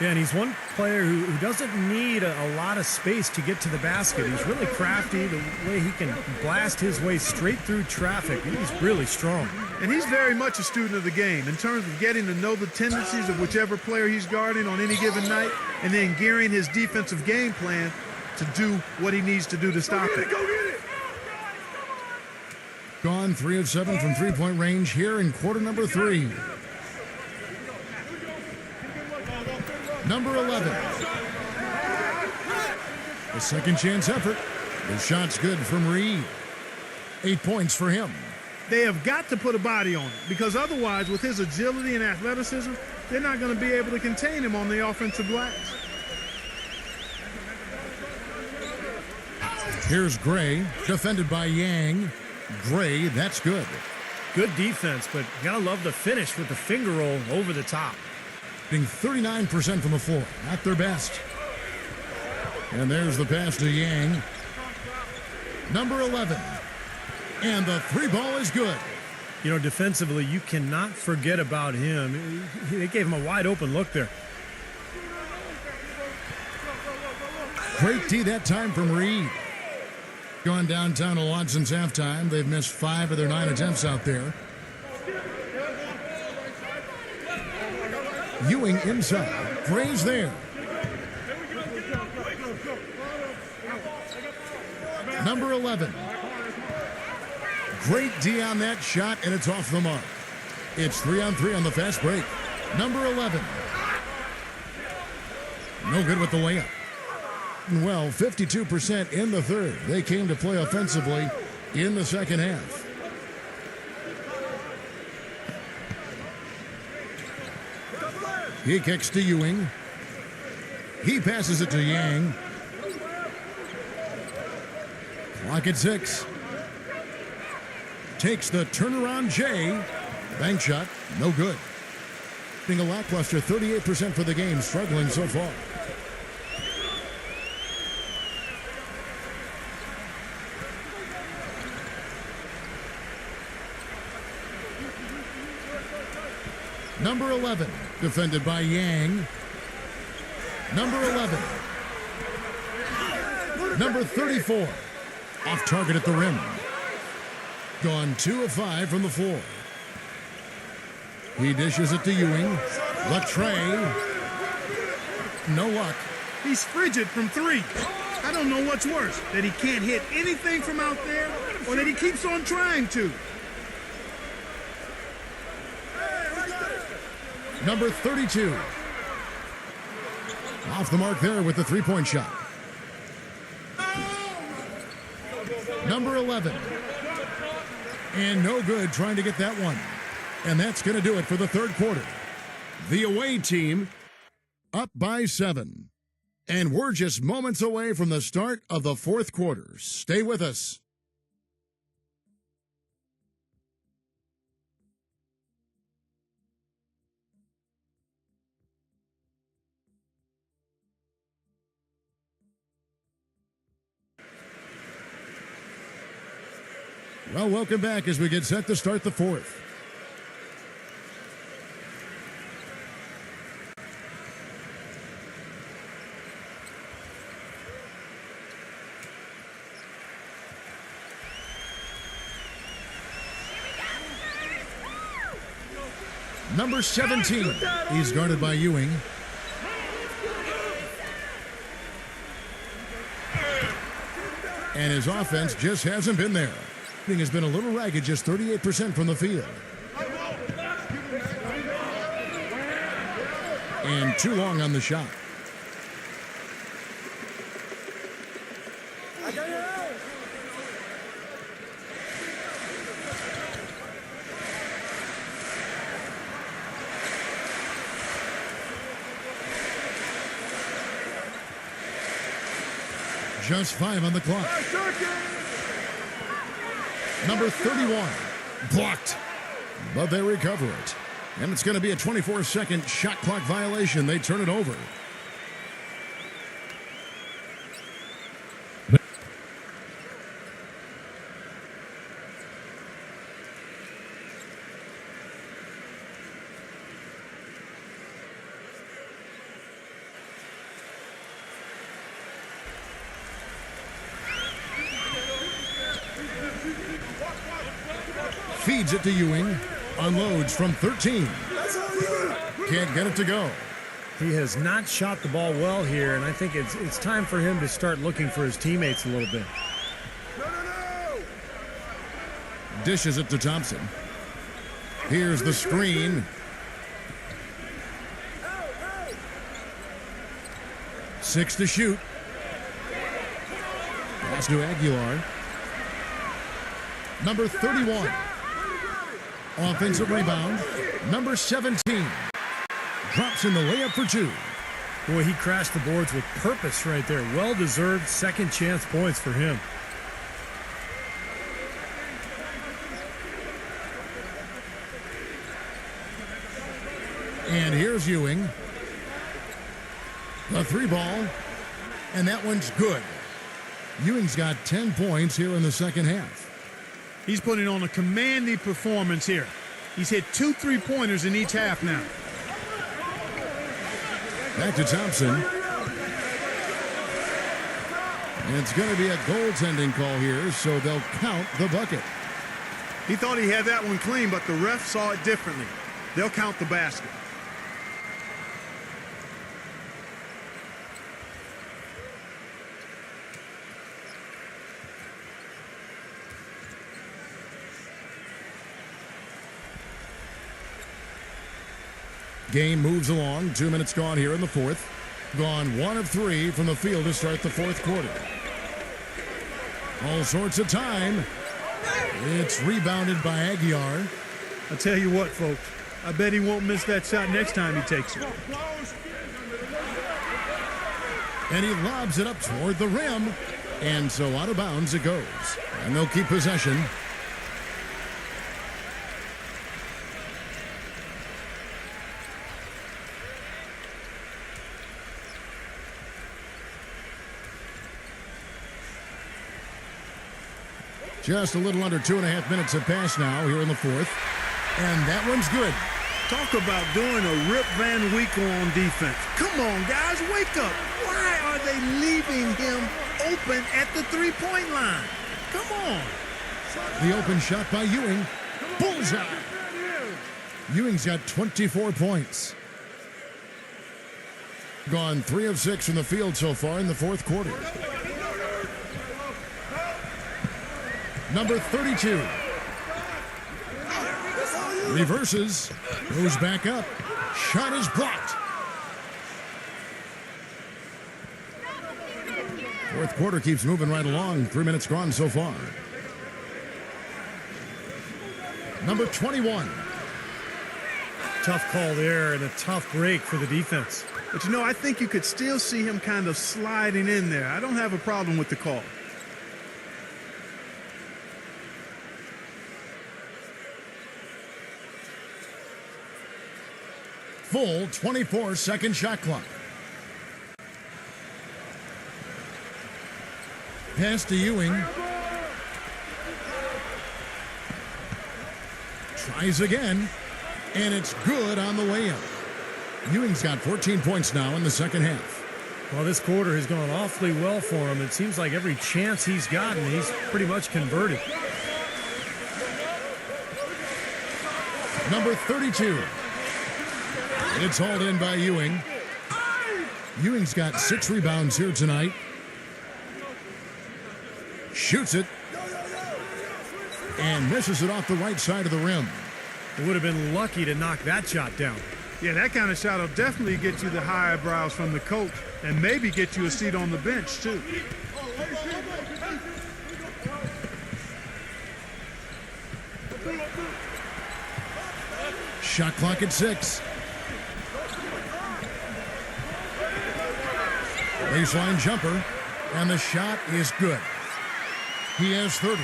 Yeah, and he's one player who doesn't need a lot of space to get to the basket. He's really crafty, the way he can blast his way straight through traffic. He's really strong. And he's very much a student of the game in terms of getting to know the tendencies of whichever player he's guarding on any given night and then gearing his defensive game plan to do what he needs to do to stop it. Gone 3 of 7 from three-point range here in quarter number 3. Number 11. A second chance effort. The shot's good from Reed. 8 points for him. They have got to put a body on it because otherwise, with his agility and athleticism, they're not going to be able to contain him on the offensive glass. Here's Gray, defended by Yang. Gray, that's good. Good defense, but you gotta love the finish with the finger roll over the top. Being 39% from the floor, not their best. And there's the pass to Yang. Number 11. And the three ball is good. You know, defensively, you cannot forget about him. They gave him a wide open look there. Great D that time from Reed. Gone downtown a lot since halftime. They've missed 5 of their 9 attempts out there. Ewing inside. Gray's there. Number 11. Great D on that shot, and it's off the mark. It's 3-on-3 on the fast break. Number 11. No good with the layup. Well, 52% in the third. They came to play offensively in the second half. He kicks to Ewing. He passes it to Yang. Clock at 6. Takes the turnaround J. Bank shot, no good. Being a lackluster 38% for the game, struggling so far. Number 11, defended by Yang. Number 11. Number 34, off target at the rim. Gone 2 of 5 from the floor. He dishes it to Ewing. Latre. No luck. He's frigid from 3. I don't know what's worse, that he can't hit anything from out there or that he keeps on trying to. Number 32. Off the mark there with the three-point shot. Number 11. And no good trying to get that one. And that's going to do it for the third quarter. The away team up by 7. And we're just moments away from the start of the fourth quarter. Stay with us. Well, welcome back as we get set to start the fourth. Number 17, he's guarded by Ewing. And his offense just hasn't been there. Has been a little ragged, just 38% from the field. And too long on the shot. Just 5 on the clock. Number 31, blocked, but they recover it. And it's going to be a 24-second shot clock violation. They turn it over. Feeds it to Ewing. Unloads from 13. Can't get it to go. He has not shot the ball well here, and I think it's time for him to start looking for his teammates a little bit. Dishes it to Thompson. Here's the screen. Six to shoot. Pass to Aguilar. Number 31. Offensive rebound. Number 17. Drops in the layup for two. Boy, he crashed the boards with purpose right there. Well-deserved second chance points for him. And here's Ewing. The three ball. And that one's good. Ewing's got 10 points here in the second half. He's putting on a commanding performance here. He's hit 2 3-pointers in each half now. Back to Thompson. It's going to be a goaltending call here, so they'll count the bucket. He thought he had that one clean, but the ref saw it differently. They'll count the basket. Game moves along. 2 minutes gone here in the fourth. Gone 1 of 3 from the field to start the fourth quarter. All sorts of time. It's rebounded by Aguiar. I tell you what, folks, I bet he won't miss that shot next time he takes it. And he lobs it up toward the rim. And so out of bounds it goes. And they'll keep possession. Just a little under 2.5 minutes have passed now here in the fourth. And that one's good. Talk about doing a Rip Van Winkle on defense. Come on, guys, wake up. Why are they leaving him open at the three-point line? Come on. The open shot by Ewing. Bullseye. Ewing's got 24 points. Gone 3 of 6 from the field so far in the fourth quarter. Number 32. Reverses. Goes back up. Shot is blocked. Fourth quarter keeps moving right along. 3 minutes gone so far. Number 21. Tough call there and a tough break for the defense. But, you know, I think you could still see him kind of sliding in there. I don't have a problem with the call. Full 24-second shot clock. Pass to Ewing. Tries again, and it's good on the way up. Ewing's got 14 points now in the second half. Well, this quarter has gone awfully well for him. It seems like every chance he's gotten, he's pretty much converted. Number 32. It's hauled in by Ewing. Ewing's got 6 rebounds here tonight. Shoots it. And misses it off the right side of the rim. He would have been lucky to knock that shot down. Yeah, that kind of shot will definitely get you the high eyebrows from the coach and maybe get you a seat on the bench, too. Shot clock at 6. Baseline jumper, and the shot is good. He has 30.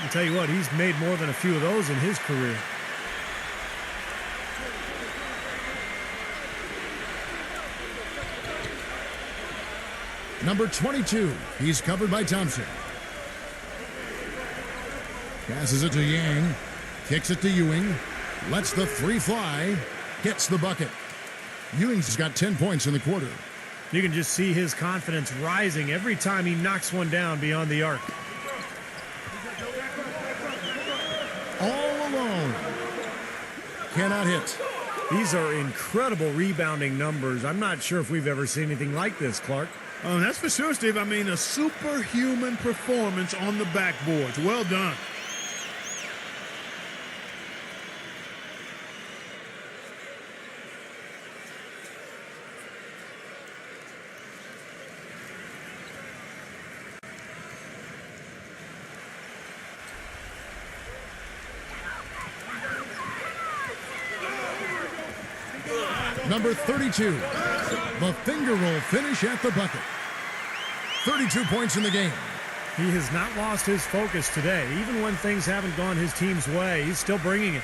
I'll tell you what, he's made more than a few of those in his career. Number 22, he's covered by Thompson. Passes it to Yang, kicks it to Ewing, lets the three fly, hits the bucket. Ewing's got 10 points in the quarter. You can just see his confidence rising every time he knocks one down beyond the arc. All alone. Cannot hit. These are incredible rebounding numbers. I'm not sure if we've ever seen anything like this, Clark. Oh, that's for sure, Steve. I mean, a superhuman performance on the backboards. Well done. Number 32, the finger roll finish at the bucket. 32 points in the game. He has not lost his focus today. Even when things haven't gone his team's way, he's still bringing it.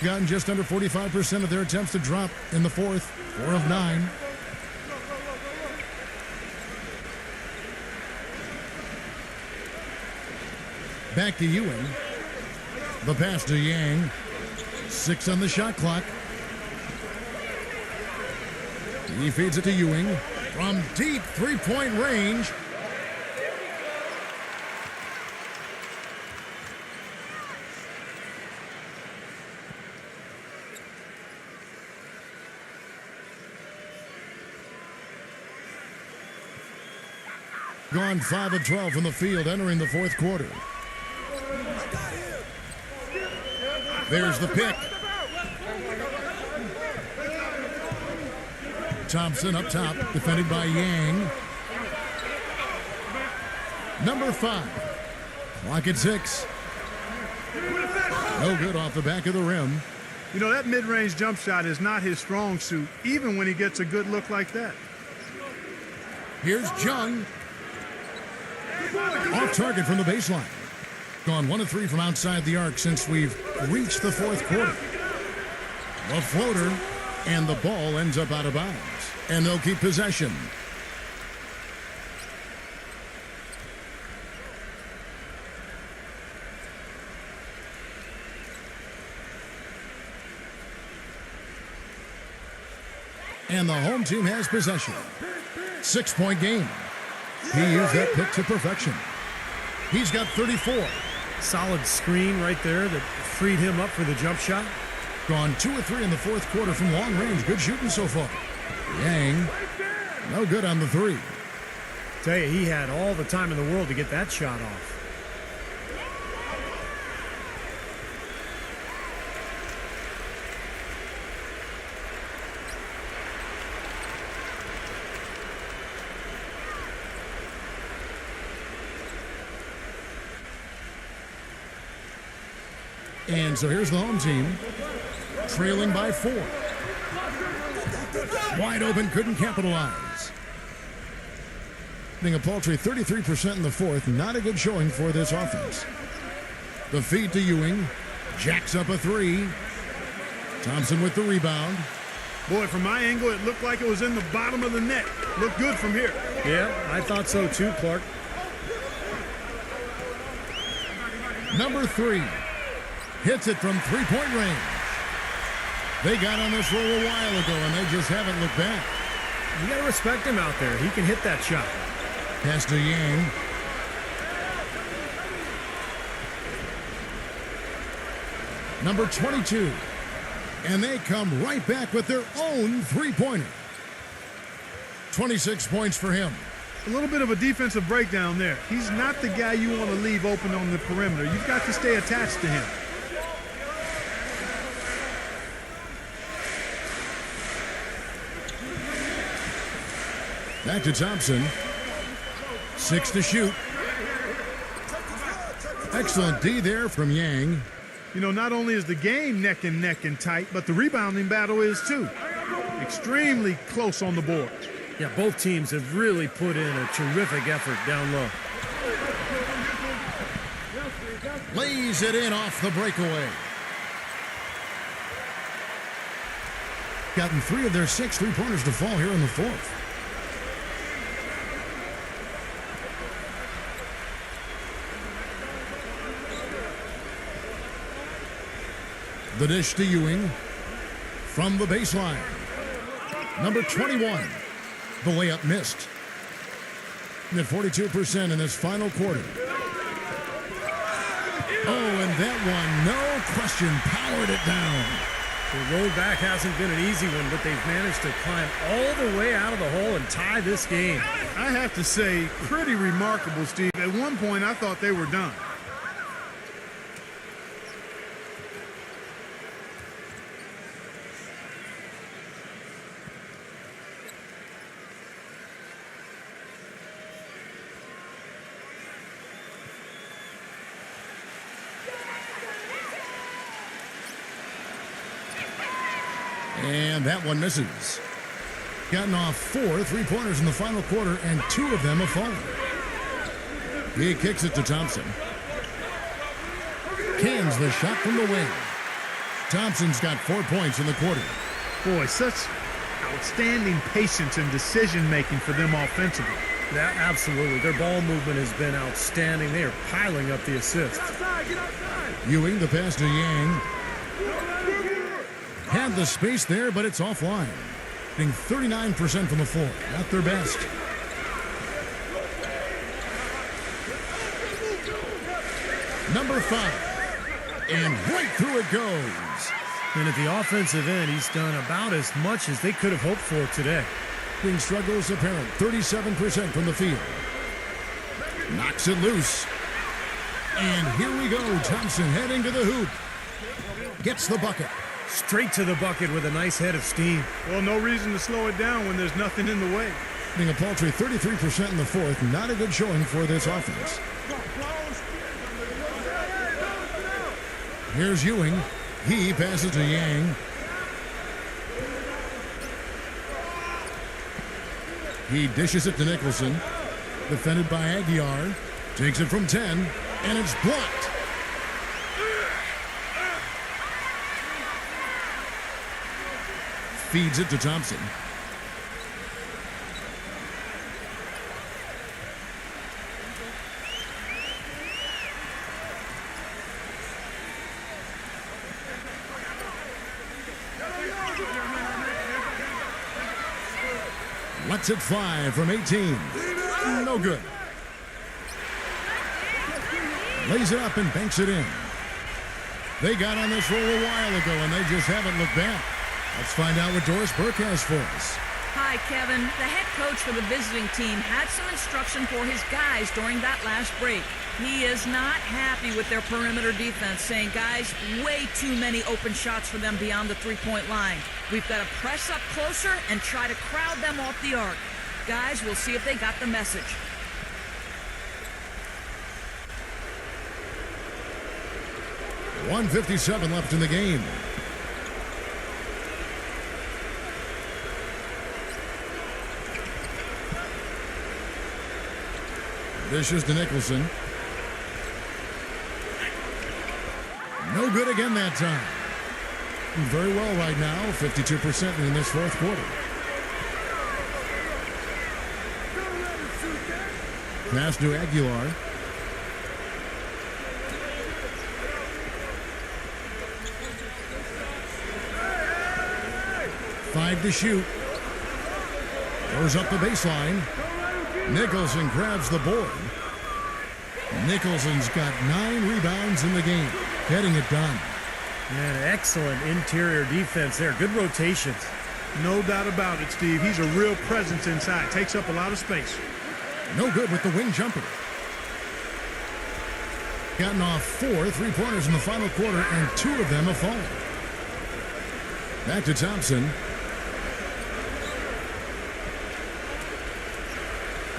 Gotten just under 45% of their attempts to drop in the fourth. 4 of 9. Back to Ewing. The pass to Yang. 6 on the shot clock. He feeds it to Ewing from deep three-point range. Gone 5 of 12 from the field entering the fourth quarter. There's the pick. Thompson up top, defended by Yang. Number 5. Clock at 6. No good off the back of the rim. You know, that mid-range jump shot is not his strong suit, even when he gets a good look like that. Here's Jung. Off target from the baseline. Gone 1 of 3 from outside the arc since we've reached the fourth quarter. The floater, and the ball ends up out of bounds. And they'll keep possession. And the home team has possession. 6-point game. He used that pick to perfection. He's got 34. Solid screen right there that freed him up for the jump shot. Gone 2 of 3 in the fourth quarter from long range. Good shooting so far. Yang, no good on the 3. Tell you, he had all the time in the world to get that shot off. And so here's the home team, trailing by 4. Wide open, couldn't capitalize. Being a paltry 33% in the fourth, not a good showing for this offense. The feed to Ewing, jacks up a 3. Thompson with the rebound. Boy, from my angle, it looked like it was in the bottom of the net. Looked good from here. Yeah, I thought so too, Clark. Number 3. Hits it from three-point range. They got on this roll a while ago, and they just haven't looked back. You got to respect him out there. He can hit that shot. Pass to Yang. Number 22. And they come right back with their own three-pointer. 26 points for him. A little bit of a defensive breakdown there. He's not the guy you want to leave open on the perimeter. You've got to stay attached to him. Back to Thompson. 6 to shoot. Excellent D there from Yang. You know, not only is the game neck and tight, but the rebounding battle is too. Extremely close on the board. Yeah, both teams have really put in a terrific effort down low. Lays it in off the breakaway. Gotten 3 of their 6 three-pointers to fall here in the fourth. The dish to Ewing from the baseline. Number 21. The layup missed. At 42% in this final quarter. Oh, and that one, no question, powered it down. The road back hasn't been an easy one, but they've managed to climb all the way out of the hole and tie this game. I have to say, pretty remarkable, Steve. At one point, I thought they were done. And that one misses. Gotten off 4 3-pointers in the final quarter, and 2 of them have fallen. He kicks it to Thompson. Cans the shot from the wing. Thompson's got 4 points in the quarter. Boy, such outstanding patience and decision-making for them offensively. Yeah, absolutely. Their ball movement has been outstanding. They are piling up the assists. Ewing, the pass to Yang. Had the space there, but it's offline. Getting 39% from the floor. Not their best. Number 5. And right through it goes. And at the offensive end, he's done about as much as they could have hoped for today. Ewing struggles apparent. 37% from the field. Knocks it loose. And here we go. Thompson heading to the hoop. Gets the bucket. Straight to the bucket with a nice head of steam. Well, no reason to slow it down when there's nothing in the way. Being a paltry 33% in the fourth. Not a good showing for this offense. Here's Ewing. He passes to Yang. He dishes it to Nicholson. Defended by Aguiar. Takes it from 10. And it's blocked. Feeds it to Thompson. Lets it fly from 18. No good. Lays it up and banks it in. They got on this roll a while ago, and they just haven't looked back. Let's find out what Doris Burke has for us. Hi, Kevin. The head coach for the visiting team had some instruction for his guys during that last break. He is not happy with their perimeter defense, saying, guys, way too many open shots for them beyond the three-point line. We've got to press up closer and try to crowd them off the arc. Guys, we'll see if they got the message. .157 left in the game. Dishes to Nicholson. No good again that time. Very well right now, 52% in this fourth quarter. Pass to Aguilar. Five to shoot. Goes up the baseline. Nicholson grabs the board. Nicholson's got 9 rebounds in the game. Getting it done. Man, excellent interior defense there. Good rotations. No doubt about it, Steve. He's a real presence inside. Takes up a lot of space. No good with the wing jumper. Gotten off 4 3-pointers in the final quarter, and 2 of them have fallen. Back to Thompson.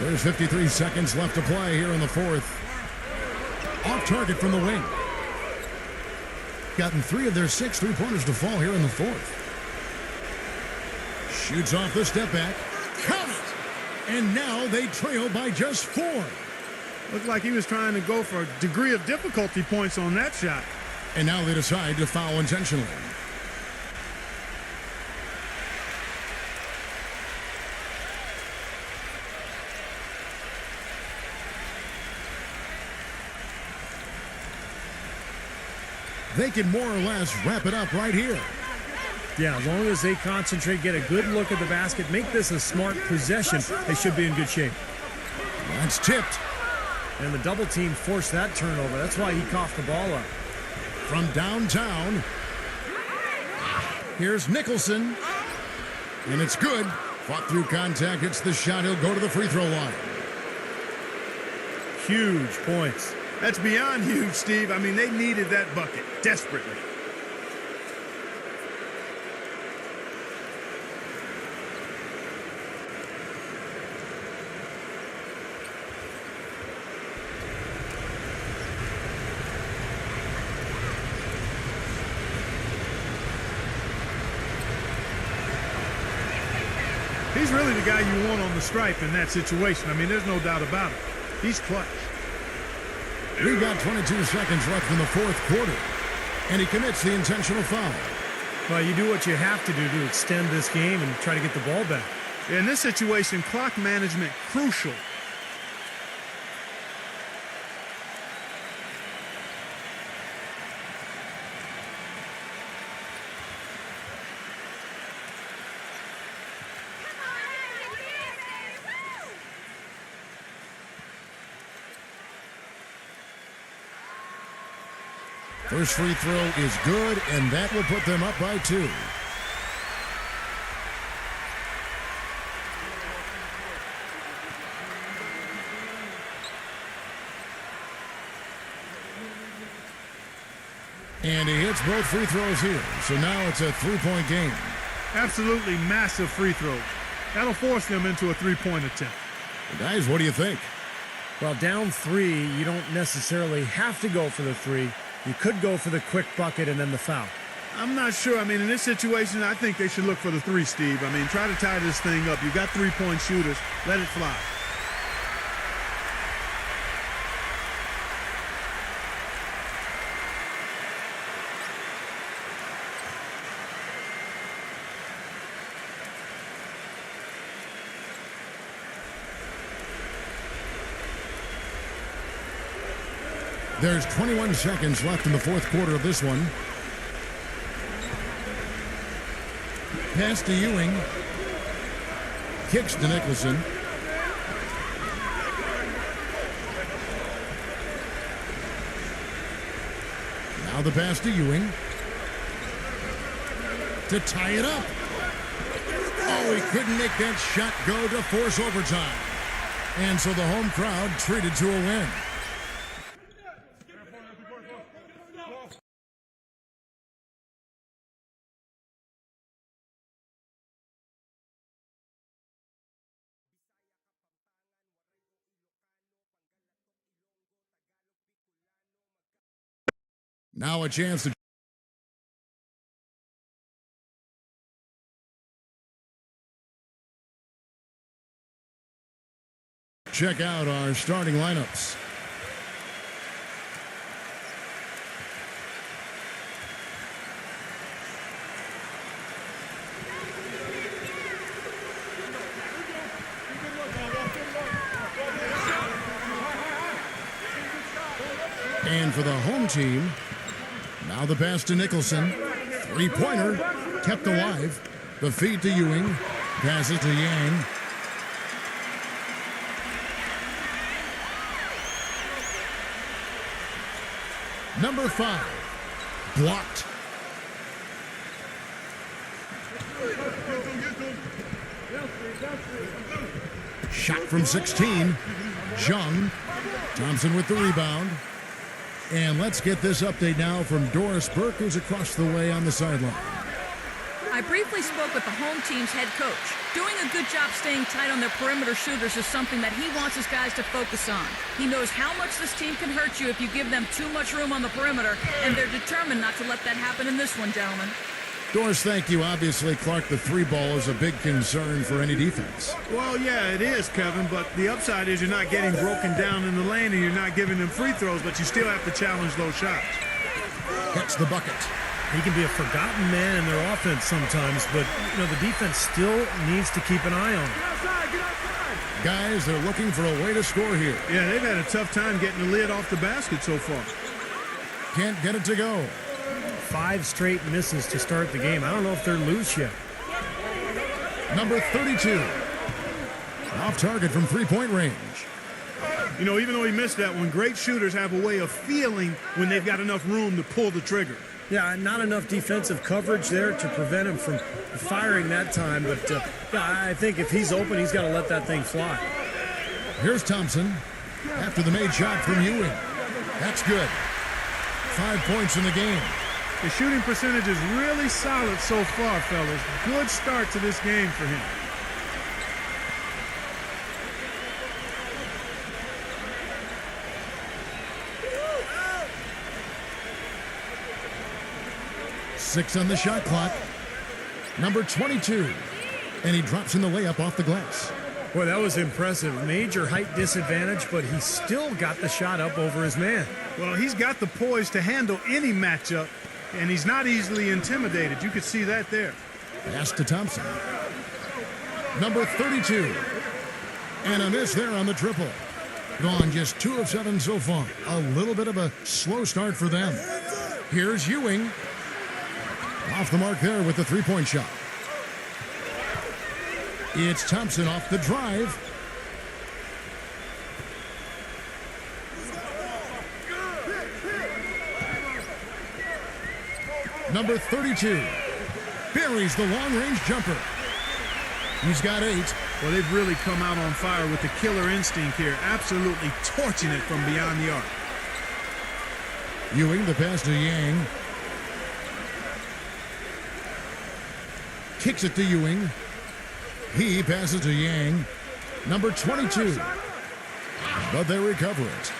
There's 53 seconds left to play here in the fourth. Off target from the wing. Gotten 3 of their 6 3-pointers to fall here in the fourth. Shoots off the step back. Count it! And now they trail by just 4. Looked like he was trying to go for a degree of difficulty points on that shot. And now they decide to foul intentionally. They can more or less wrap it up right here. Yeah, as long as they concentrate, get a good look at the basket, make this a smart possession, they should be in good shape. That's tipped. And the double team forced that turnover. That's why he coughed the ball up. From downtown, here's Nicholson. And it's good. Fought through contact, hits the shot. He'll go to the free throw line. Huge points. That's beyond huge, Steve. I mean, they needed that bucket desperately. he's really the guy you want on the stripe in that situation. I mean, there's no doubt about it. He's clutch. We've got 22 seconds left in the fourth quarter, and he commits the intentional foul. Well, you do what you have to do to extend this game and try to get the ball back. In this situation, clock management crucial. First free throw is good, and that will put them up by 2. And he hits both free throws here, so now it's a 3-point game. Absolutely massive free throws. That'll force them into a 3-point attempt. Guys, what do you think? Well, down 3, you don't necessarily have to go for the 3. You could go for the quick bucket and then the foul. I'm not sure. I mean, in this situation, I think they should look for the 3, Steve. I mean, try to tie this thing up. You've got 3-point shooters. Let it fly. There's 21 seconds left in the fourth quarter of this one. Pass to Ewing. Kicks to Nicholson. Now the pass to Ewing. To tie it up. Oh, he couldn't make that shot go to force overtime. And so the home crowd treated to a win. Now a chance to check out our starting lineups. And for the home team, now the pass to Nicholson. 3-pointer kept alive. The feed to Ewing. Passes to Yang. Number 5. Blocked. Shot from 16. Jung. Thompson with the rebound. And let's get this update now from Doris Burke, who's across the way on the sideline. I briefly spoke with the home team's head coach. Doing a good job staying tight on their perimeter shooters is something that he wants his guys to focus on. He knows how much this team can hurt you if you give them too much room on the perimeter, and they're determined not to let that happen in this one, gentlemen. Doris, thank you. Obviously, Clark, the 3-ball is a big concern for any defense. Well, yeah, it is, Kevin, but the upside is you're not getting broken down in the lane and you're not giving them free throws, but you still have to challenge those shots. Gets the bucket. He can be a forgotten man in their offense sometimes, but the defense still needs to keep an eye on him. Guys, they're looking for a way to score here. Yeah, they've had a tough time getting the lid off the basket so far. Can't get it to go. 5 straight misses to start the game. I don't know if they're loose yet. Number 32. Off target from 3-point range. Even though he missed that one, great shooters have a way of feeling when they've got enough room to pull the trigger. Yeah, not enough defensive coverage there to prevent him from firing that time. But I think if he's open, he's got to let that thing fly. Here's Thompson after the made shot from Ewing. That's good. 5 points in the game. The shooting percentage is really solid so far, fellas. Good start to this game for him. Six on the shot clock. Number 22. And he drops in the layup off the glass. Boy, that was impressive. Major height disadvantage, but he still got the shot up over his man. Well, he's got the poise to handle any matchup, and he's not easily intimidated. You could see that there. Pass to Thompson. Number 32. And a miss there on the triple. Gone just 2 of 7 so far. A little bit of a slow start for them. Here's Ewing. Off the mark there with the three-point shot. It's Thompson off the drive. Number 32 buries the long-range jumper. He's got 8. Well, they've really come out on fire with the killer instinct here, absolutely torching it from beyond the arc. Ewing, the pass to Yang. Kicks it to Ewing. He passes to Yang. Number 22. But they recover it.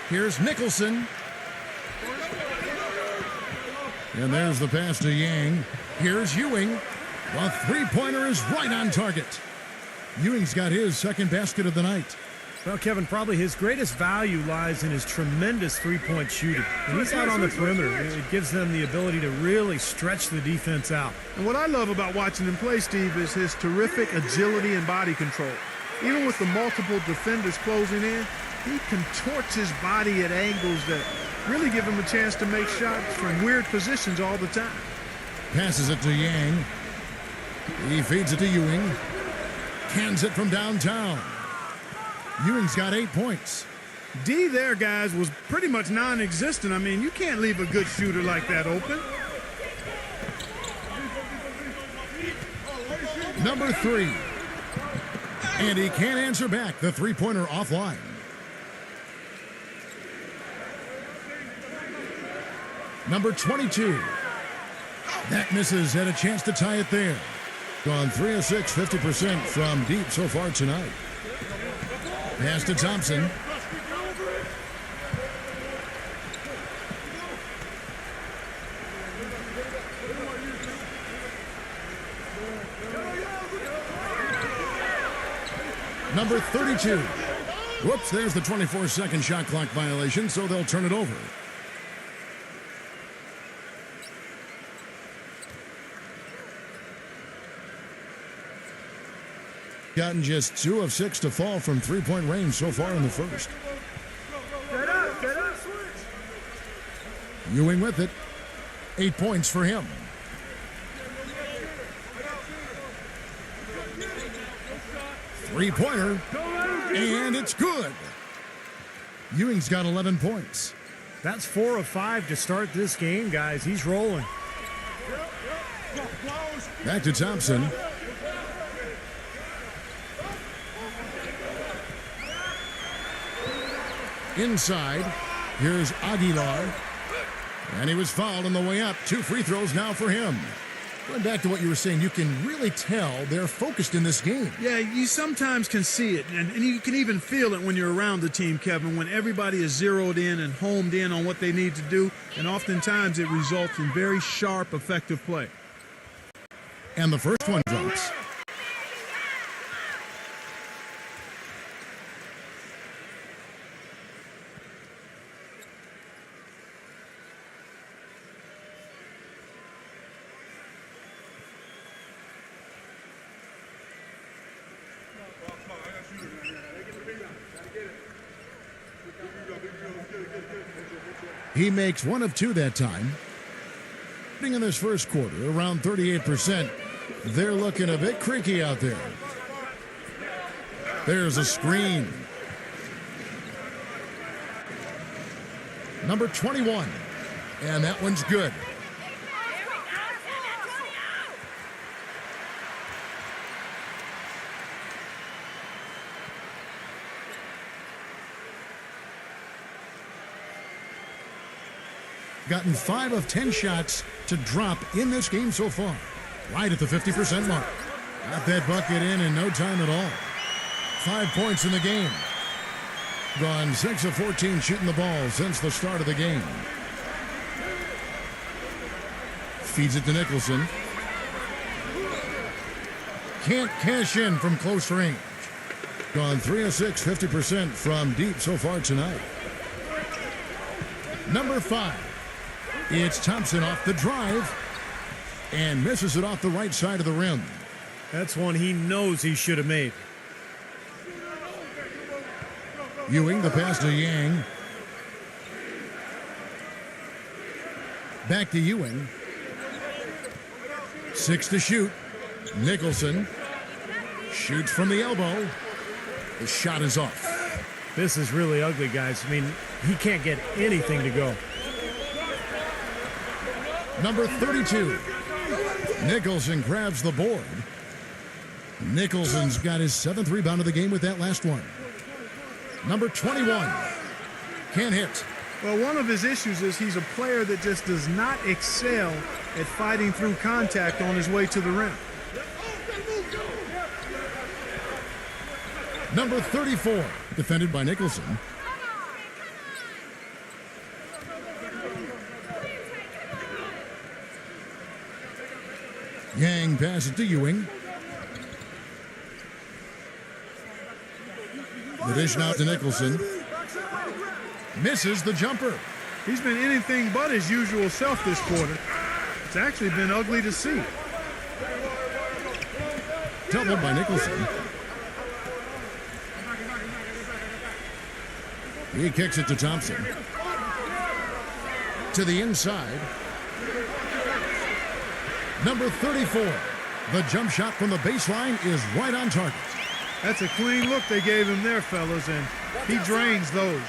Here's Nicholson. And there's the pass to Yang. Here's Ewing. The three-pointer is right on target. Ewing's got his second basket of the night. Well, Kevin, probably his greatest value lies in his tremendous three-point shooting. When he's out on the perimeter, it gives them the ability to really stretch the defense out. And what I love about watching him play, Steve, is his terrific agility and body control. Even with the multiple defenders closing in, he contorts his body at angles that really give him a chance to make shots from weird positions all the time. Passes it to Yang. He feeds it to Ewing. Cans it from downtown. Ewing's got 8 points. D there, guys, was pretty much non-existent. I mean, you can't leave a good shooter like that open. Number 3. And he can't answer back. The three-pointer offline. Number 22. That misses. Had a chance to tie it there. Gone 3 of 6, 50% from deep so far tonight. Pass to Thompson. Number 32. Whoops, there's the 24-second shot clock violation, so they'll turn it over. Gotten just 2 of 6 to fall from three-point range so far in the first. Ewing with it. 8 points for him. Three-pointer, and it's good. Ewing's got 11 points. That's 4 of 5 to start this game, guys. He's rolling. Back to Thompson. Inside, here's Aguilar. And he was fouled on the way up. 2 free throws now for him. Going back to what you were saying, you can really tell they're focused in this game. Yeah, you sometimes can see it, and you can even feel it when you're around the team, Kevin, when everybody is zeroed in and homed in on what they need to do, and oftentimes it results in very sharp, effective play. And the first one drops. He makes 1 of 2 that time. In this first quarter, around 38%. They're looking a bit creaky out there. There's a screen. Number 21. And that one's good. Gotten 5 of 10 shots to drop in this game so far. Right at the 50% mark. Got that bucket in no time at all. 5 points in the game. Gone 6 of 14 shooting the ball since the start of the game. Feeds it to Nicholson. Can't cash in from close range. Gone 3 of 6, 50% from deep so far tonight. Number 5. It's Thompson off the drive and misses it off the right side of the rim. That's one he knows he should have made. Ewing, the pass to Yang. Back to Ewing. 6 to shoot. Nicholson shoots from the elbow. The shot is off. This is really ugly, guys. I mean, he can't get anything to go. Number 32. Nicholson grabs the board. Nicholson's got his 7th rebound of the game with that last one. Number 21. Can't hit. Well, one of his issues is he's a player that just does not excel at fighting through contact on his way to the rim. Number 34, defended by Nicholson. Yang passes to Ewing. The dish now to Nicholson. Misses the jumper. He's been anything but his usual self this quarter. It's actually been ugly to see. Doubled by Nicholson. He kicks it to Thompson. To the inside. Number 34. The jump shot from the baseline is right on target. That's a clean look they gave him there, fellas, and he drains those.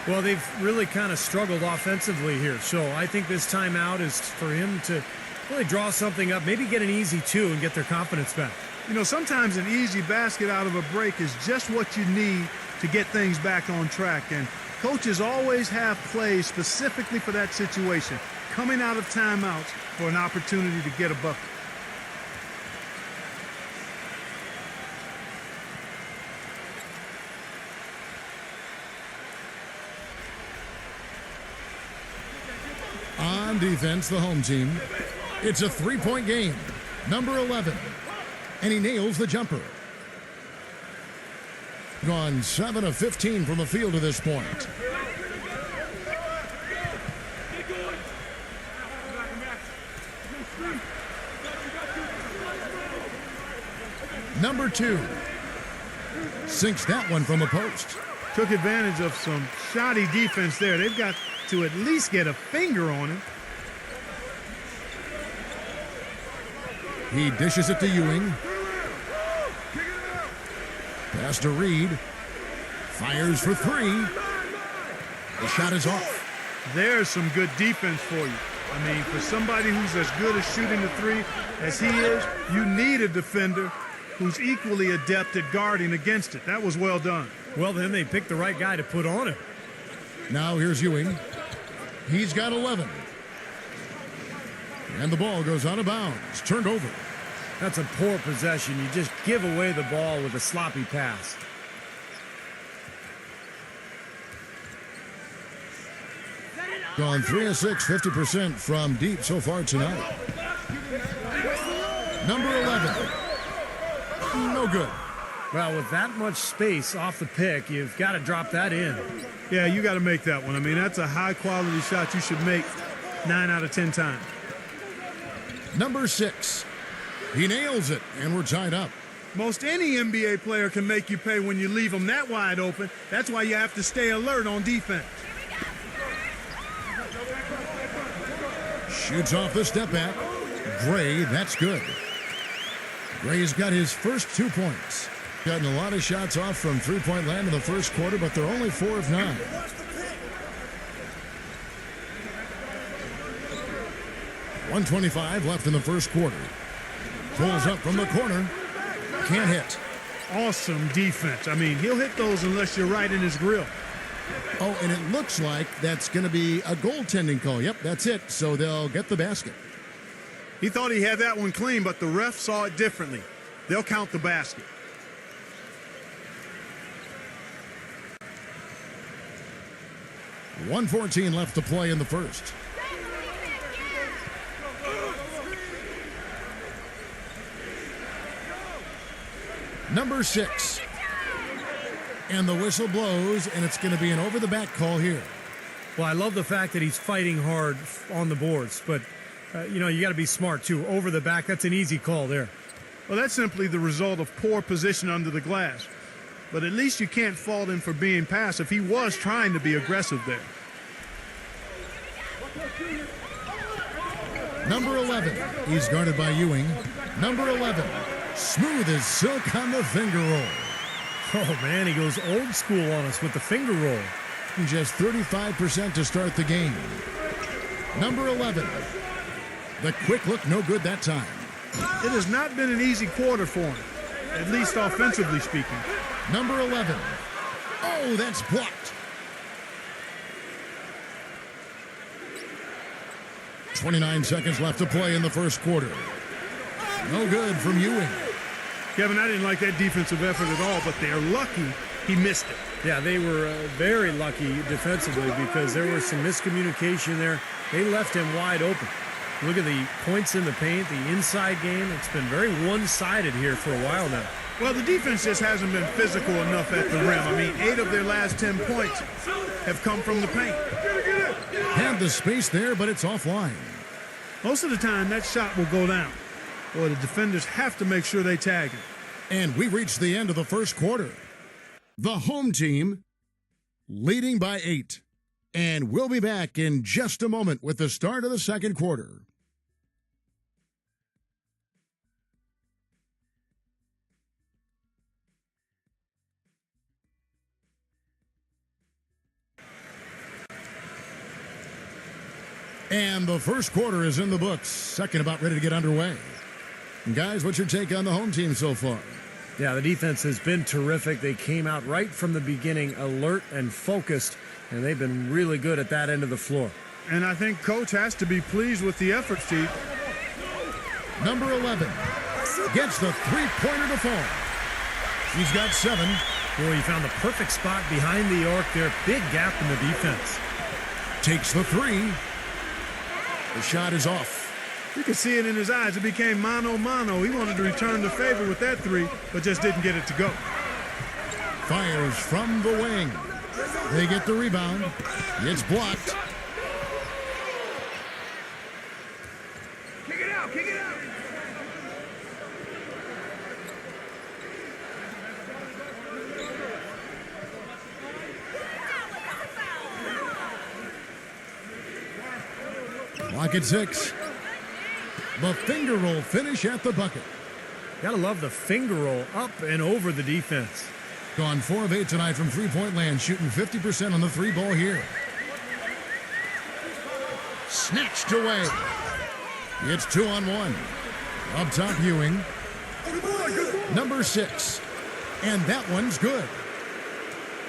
Well, they've really kind of struggled offensively here. So I think this timeout is for him to really draw something up, maybe get an easy 2 and get their confidence back. You know, sometimes an easy basket out of a break is just what you need to get things back on track. And coaches always have plays specifically for that situation, coming out of timeouts for an opportunity to get a bucket. On defense, the home team. It's a 3-point game. Number 11. And he nails the jumper. Gone 7 of 15 from the field to this point. Number 2. Sinks that one from the post. Took advantage of some shoddy defense there. They've got to at least get a finger on him. He dishes it to Ewing. Pass to Reed. Fires for 3. The shot is off. There's some good defense for you. I mean, for somebody who's as good at shooting the 3 as he is, you need a defender who's equally adept at guarding against it. That was well done. Well, then they picked the right guy to put on him. Now here's Ewing. He's got 11. And the ball goes out of bounds. Turned over. That's a poor possession. You just give away the ball with a sloppy pass. Gone 3 of 6, 50% from deep so far tonight. Number 11. No good. Well, with that much space off the pick, you've got to drop that in. Yeah, you got to make that one. I mean, that's a high-quality shot you should make 9 out of 10 times. Number 6. He nails it, and we're tied up. Most any NBA player can make you pay when you leave them that wide open. That's why you have to stay alert on defense. Shoots off the step back. Gray, that's good. Gray's got his first 2 points. Gotten a lot of shots off from three-point land in the first quarter, but they're only 4 of 9. .125 left in the first quarter. Pulls up from the corner. Can't hit. Awesome defense. I mean, he'll hit those unless you're right in his grill. Oh, and it looks like that's going to be a goaltending call. Yep, that's it. So they'll get the basket. He thought he had that one clean, but the ref saw it differently. They'll count the basket. .114 left to play in the first. Number 6. And the whistle blows, and it's going to be an over-the-back call here. Well, I love the fact that he's fighting hard on the boards, but, you got to be smart, too. Over the back, that's an easy call there. Well, that's simply the result of poor position under the glass. But at least you can't fault him for being passive. He was trying to be aggressive there. Number 11. He's guarded by Ewing. Number 11. Smooth as silk on the finger roll. Oh, man, he goes old school on us with the finger roll. Just 35% to start the game. Number 11. The quick look, no good that time. It has not been an easy quarter for him, at least offensively speaking. Number 11. Oh, that's blocked. .29 seconds left to play in the first quarter. No good from Ewing. Kevin, I didn't like that defensive effort at all, but they're lucky he missed it. Yeah, they were very lucky defensively because there was some miscommunication there. They left him wide open. Look at the points in the paint, the inside game. It's been very one-sided here for a while now. Well, the defense just hasn't been physical enough at the rim. I mean, 8 of their last 10 points have come from the paint. Had the space there, but it's offline. Most of the time, that shot will go down. Boy, the defenders have to make sure they tag him. And we reached the end of the first quarter. The home team leading by 8. And we'll be back in just a moment with the start of the second quarter. And the first quarter is in the books. Second about ready to get underway. And guys, what's your take on the home team so far? Yeah, the defense has been terrific. They came out right from the beginning, alert and focused, and they've been really good at that end of the floor. And I think Coach has to be pleased with the effort, Steve. Number 11 gets the three-pointer to fall. He's got 7. Boy, he found the perfect spot behind the arc there. Big gap in the defense. Takes the 3. The shot is off. You could see it in his eyes. It became mano-mano. He wanted to return the favor with that 3, but just didn't get it to go. Fires from the wing. They get the rebound. It's blocked. Kick it out, kick it out. Clock at 6. The finger roll finish at the bucket. Gotta love the finger roll up and over the defense. Gone 4 of 8 tonight from three-point land, shooting 50% on the 3-ball here. Snatched away. It's 2-on-1. Up top, Ewing. Number 6. And that one's good.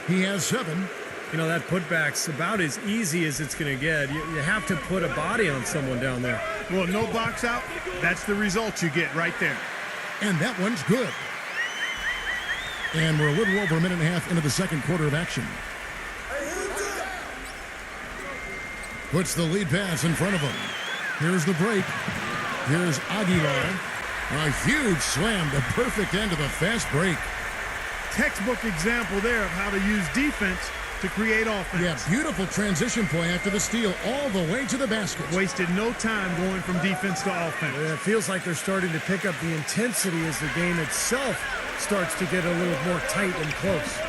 He has 7. You know, that putback's about as easy as it's going to get. You have to put a body on someone down there. Well, no box out. That's the result you get right there. And that one's good. And we're a little over a minute and a half into the second quarter of action. Puts the lead pass in front of him. Here's the break. Here's Aguilar. A huge slam, the perfect end of the fast break. Textbook example there of how to use defense to create offense. Yeah, beautiful transition play after the steal all the way to the basket. Wasted no time going from defense to offense. It feels like they're starting to pick up the intensity as the game itself starts to get a little more tight and close.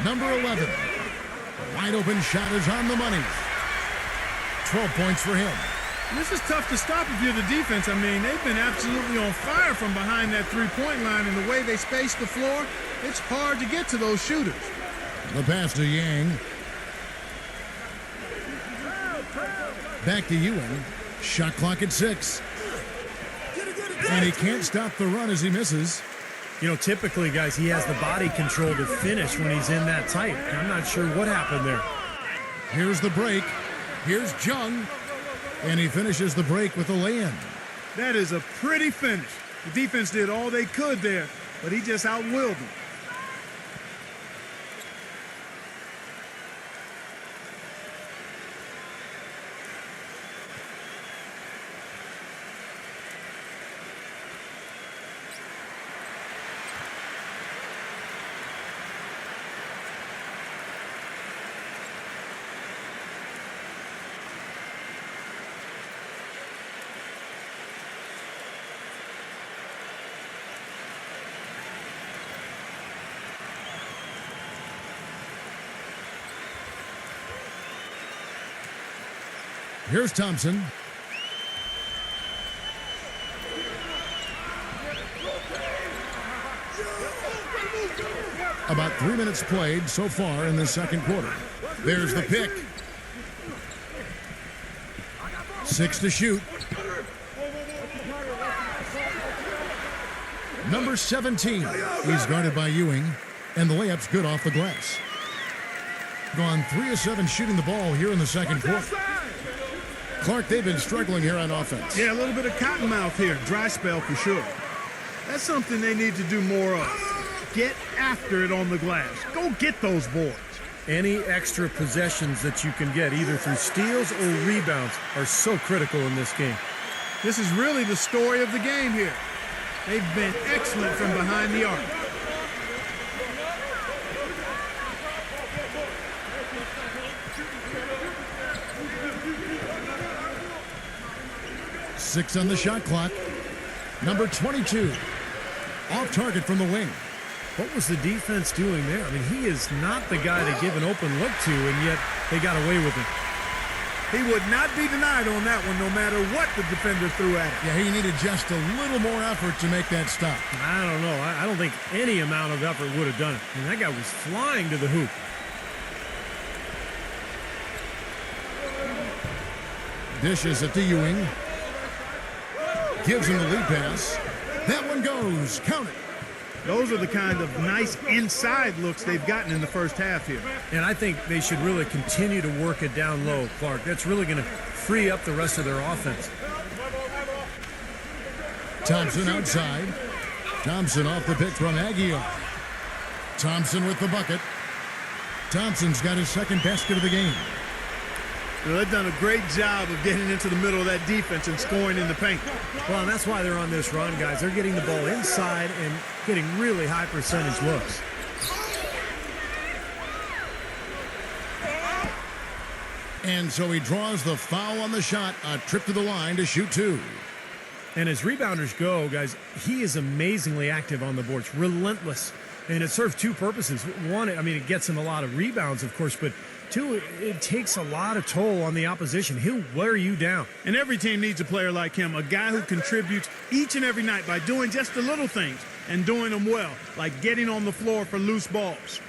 Number 11. A wide open shot is on the money. 12 points for him. This is tough to stop if you're the defense. I mean, they've been absolutely on fire from behind that three-point line, and the way they space the floor, it's hard to get to those shooters. The pass to Yang. Back to Ewing. Shot clock at 6. And he can't stop the run as he misses. You know, typically, guys, he has the body control to finish when he's in that tight. I'm not sure what happened there. Here's the break. Here's Jung. And he finishes the break with a lay-in. That is a pretty finish. The defense did all they could there, but he just outwilled them. Here's Thompson. About 3 minutes played so far in the second quarter. There's the pick. 6 to shoot. Number 17. He's guarded by Ewing, and the layup's good off the glass. Gone 3 of 7 shooting the ball here in the second quarter. Clark, they've been struggling here on offense. Yeah, a little bit of cottonmouth here. Dry spell for sure. That's something they need to do more of. Get after it on the glass. Go get those boards. Any extra possessions that you can get, either through steals or rebounds, are so critical in this game. This is really the story of the game here. They've been excellent from behind the arc. Six on the shot clock. Number 22. Off target from the wing. What was the defense doing there? I mean, he is not the guy to give an open look to, and yet they got away with it. He would not be denied on that one, no matter what the defender threw at him. Yeah, he needed just a little more effort to make that stop. I don't know. I don't think any amount of effort would have done it. I mean, that guy was flying to the hoop. Dishes it to Ewing. Gives him the lead pass. That one goes. Count it. Those are the kind of nice inside looks they've gotten in the first half here. And I think they should really continue to work it down low, Clark. That's really going to free up the rest of their offense. Thompson outside. Thompson off the pick from Aguilar. Thompson with the bucket. Thompson's got his second basket of the game. Well, they've done a great job of getting into the middle of that defense and scoring in the paint. Well, and that's why they're on this run, guys. They're getting the ball inside and getting really high percentage looks. And so he draws the foul on the shot. A trip to the line to shoot 2. And as rebounders go, guys, he is amazingly active on the boards, relentless. And it serves 2 purposes. One, I mean, it gets him a lot of rebounds, of course, but 2, it takes a lot of toll on the opposition. He'll wear you down. And every team needs a player like him, a guy who contributes each and every night by doing just the little things and doing them well, like getting on the floor for loose balls.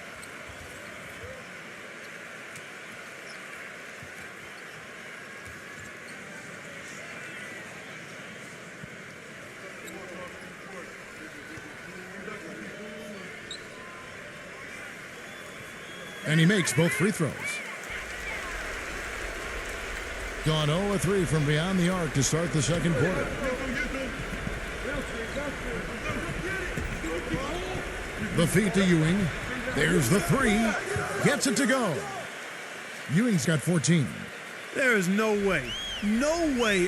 And he makes both free throws. Gone 0 of 3 from beyond the arc to start the second quarter. The feed to Ewing. There's the 3. Gets it to go. Ewing's got 14. There is no way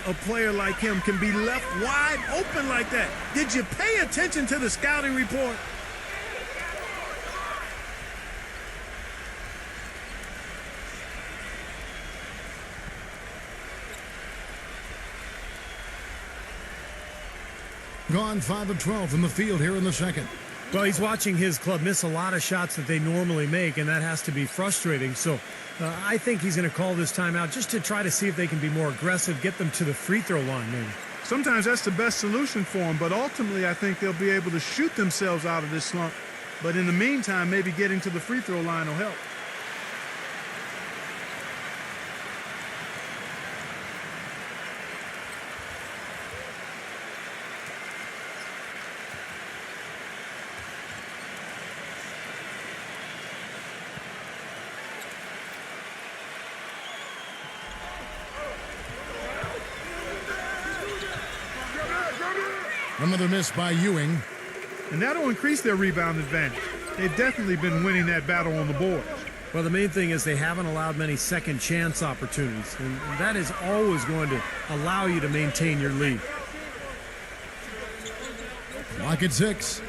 a player like him can be left wide open like that. Did you pay attention to the scouting report? Gone 5 of 12 from the field here in the second. Well, he's watching his club miss a lot of shots that they normally make, and that has to be frustrating. So I think he's going to call this timeout just to try to see if they can be more aggressive, get them to the free throw line maybe. Sometimes that's the best solution for them, but ultimately I think they'll be able to shoot themselves out of this slump. But in the meantime, maybe getting to the free throw line will help. Another miss by Ewing. And that'll increase their rebound advantage. They've definitely been winning that battle on the boards. Well, the main thing is they haven't allowed many second chance opportunities, and that is always going to allow you to maintain your lead. Lock at 6.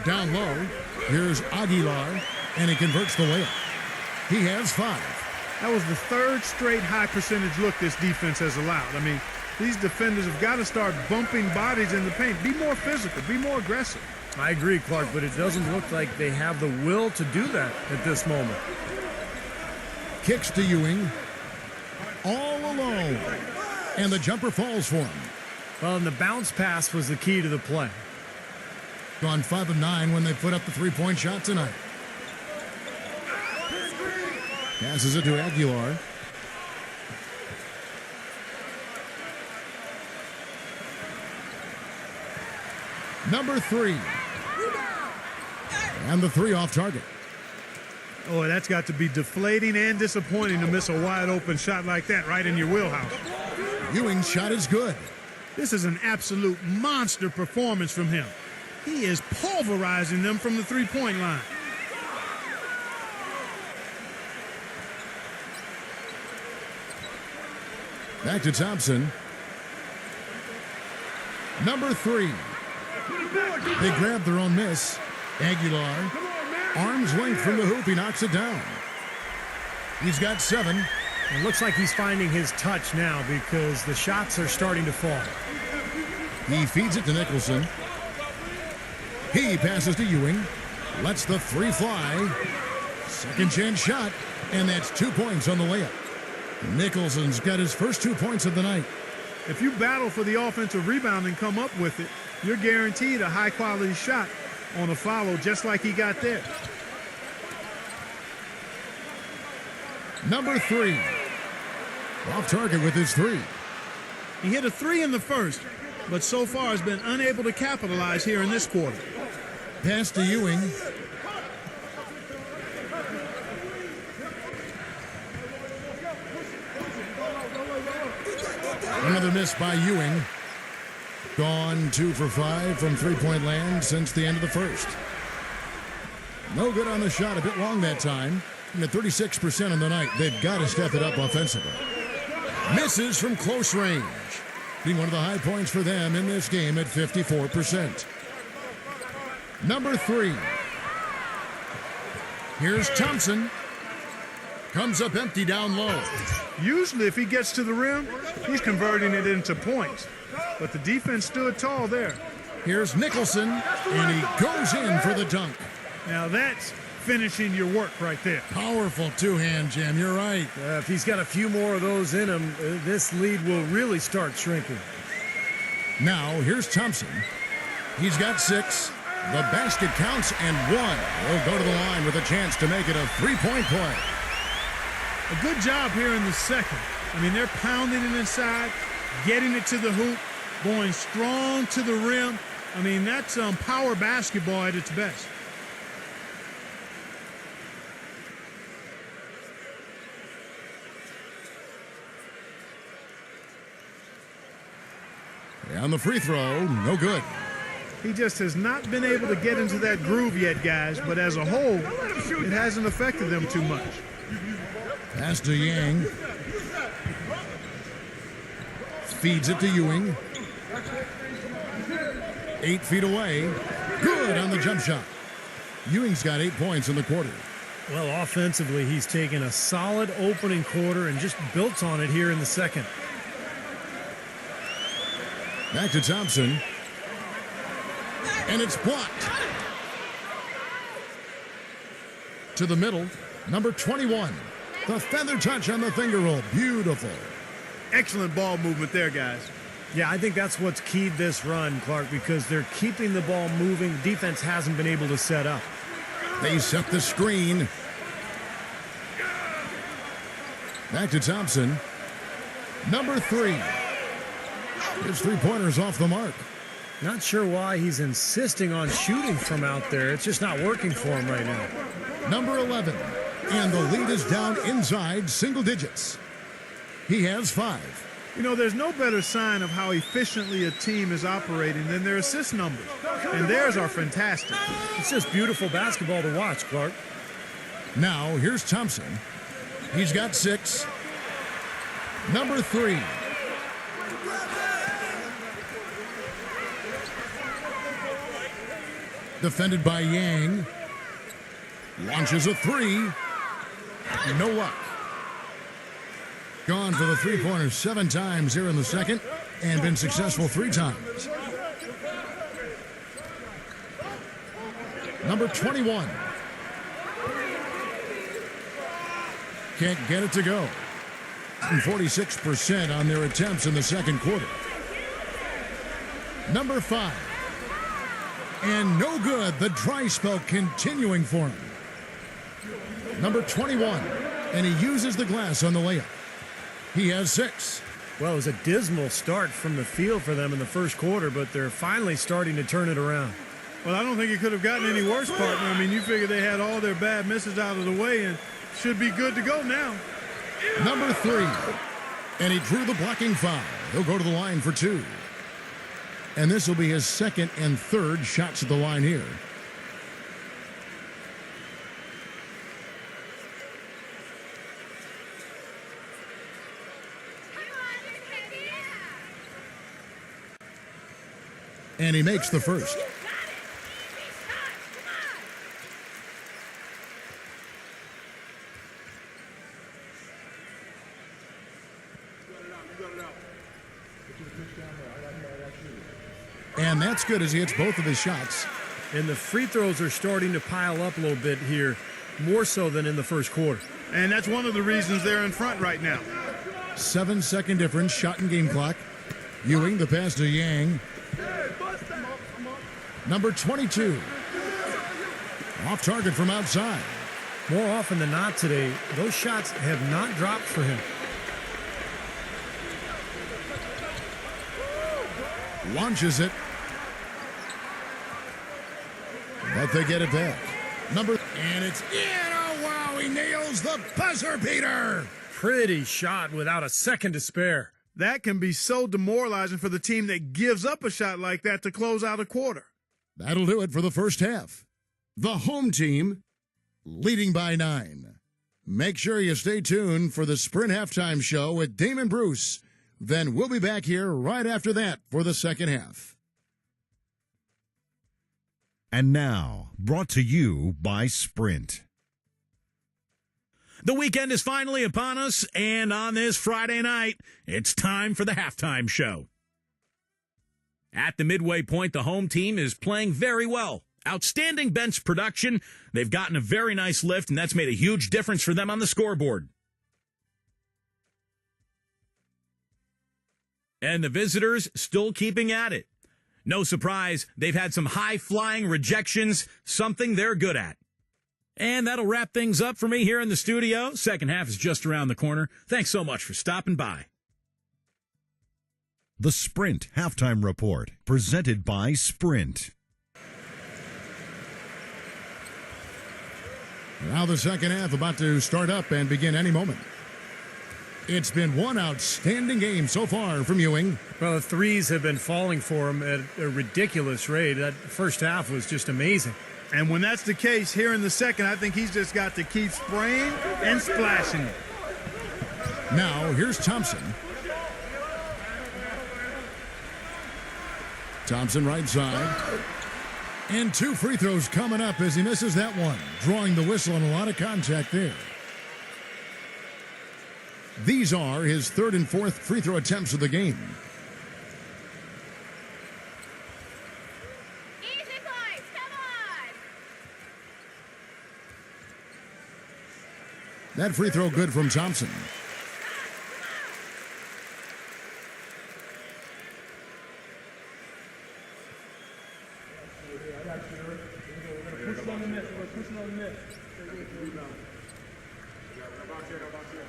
Down low. Here's Aguilar, and he converts the layup. He has 5. That was the 3rd straight high percentage look this defense has allowed. I mean, these defenders have got to start bumping bodies in the paint. Be more physical. Be more aggressive. I agree, Clark, but it doesn't look like they have the will to do that at this moment. Kicks to Ewing. all alone. And the jumper falls for him. Well, and the bounce pass was the key to the play. Gone 5 of 9 when they put up the three-point shot tonight. Passes it to Aguilar. Number 3. And the 3 off target. Oh, that's got to be deflating and disappointing to miss a wide-open shot like that right in your wheelhouse. Ewing's shot is good. This is an absolute monster performance from him. He is pulverizing them from the three-point line. Back to Thompson. Number 3. They grab their own miss. Aguilar, arm's length from the hoop, he knocks it down. He's got 7. It looks like he's finding his touch now because the shots are starting to fall. He feeds it to Nicholson. He passes to Ewing. Lets the 3 fly. Second chance shot, and that's 2 points on the layup. Nicholson's got his first 2 points of the night. If you battle for the offensive rebound and come up with it, you're guaranteed a high-quality shot on a follow just like he got there. Number 3. Off target with his 3. He hit a 3 in the first, but so far has been unable to capitalize here in this quarter. Pass to Ewing. Another miss by Ewing. Gone 2 for 5 from three-point land since the end of the first. No good on the shot, a bit long that time. And at 36% on the night, they've got to step it up offensively. Misses from close range, being one of the high points for them in this game at 54%. Number 3. Here's Thompson. Comes up empty down low. Usually if he gets to the rim, he's converting it into points. But the defense stood tall there. Here's Nicholson, and he goes in for the dunk. Now that's finishing your work right there. Powerful two-hand jam, you're right. If he's got a few more of those in him, this lead will really start shrinking. Now, here's Thompson. He's got 6. The basket counts, and 1. He'll go to the line with a chance to make it a three-point play. A good job here in the second. I mean, they're pounding it inside, getting it to the hoop, going strong to the rim. I mean, that's power basketball at its best. And the free throw, no good. He just has not been able to get into that groove yet, guys, but as a whole, it hasn't affected them too much. Pass to Yang. Feeds it to Ewing. 8 feet away. Good on the jump shot. Ewing's got 8 points in the quarter. Well, offensively, he's taken a solid opening quarter and just built on it here in the second. Back to Thompson. And it's blocked. To the middle, number 21. The feather touch on the finger roll. Beautiful. Excellent ball movement there, guys. Yeah, I think that's what's keyed this run, Clark, because they're keeping the ball moving. Defense hasn't been able to set up. They set the screen. Back to Thompson. Number 3. His three-pointer's off the mark. Not sure why he's insisting on shooting from out there. It's just not working for him right now. Number 11. And the lead is down inside single digits. He has 5. You know, there's no better sign of how efficiently a team is operating than their assist numbers. And theirs are fantastic. It's just beautiful basketball to watch, Clark. Now, here's Thompson. He's got 6. Number 3. Defended by Yang. Launches a 3. No luck. Gone for the three-pointer 7 times here in the second and been successful 3 times. Number 21. Can't get it to go. And 46% on their attempts in the second quarter. Number 5. And no good. The dry spell continuing for him. Number 21. And he uses the glass on the layup. He has 6. Well, it was a dismal start from the field for them in the first quarter, but they're finally starting to turn it around. Well, I don't think it could have gotten any worse, partner. I mean, you figure they had all their bad misses out of the way and should be good to go now. Number 3. And he drew the blocking foul. He'll go to the line for 2. And this will be his second and third shots at the line here. And he makes the first. And that's good as he hits both of his shots. And the free throws are starting to pile up a little bit here, more so than in the first quarter. And that's one of the reasons they're in front right now. 7-second difference, shot and game clock. Ewing, the pass to Yang. Number 22. Off target from outside. More often than not today, those shots have not dropped for him. Launches it. But they get it back. And it's in. Oh, wow. He nails the buzzer beater. Pretty shot without a second to spare. That can be so demoralizing for the team that gives up a shot like that to close out a quarter. That'll do it for the first half. The home team leading by 9. Make sure you stay tuned for the Sprint Halftime Show with Damon Bruce. Then we'll be back here right after that for the second half. And now, brought to you by Sprint. The weekend is finally upon us, and on this Friday night, it's time for the halftime show. At the midway point, the home team is playing very well. Outstanding bench production. They've gotten a very nice lift, and that's made a huge difference for them on the scoreboard. And the visitors still keeping at it. No surprise, they've had some high-flying rejections, something they're good at. And that'll wrap things up for me here in the studio. Second half is just around the corner. Thanks so much for stopping by. The Sprint Halftime Report, presented by Sprint. Now the second half about to start up and begin any moment. It's been one outstanding game so far from Ewing. Well, the threes have been falling for him at a ridiculous rate. That first half was just amazing. And when that's the case here in the second, I think he's just got to keep spraying and splashing. Now, here's Thompson. Thompson right side. And 2 free throws coming up as he misses that one. Drawing the whistle and a lot of contact there. These are his 3rd and 4th free throw attempts of the game. Easy boys, come on! That free throw good from Thompson.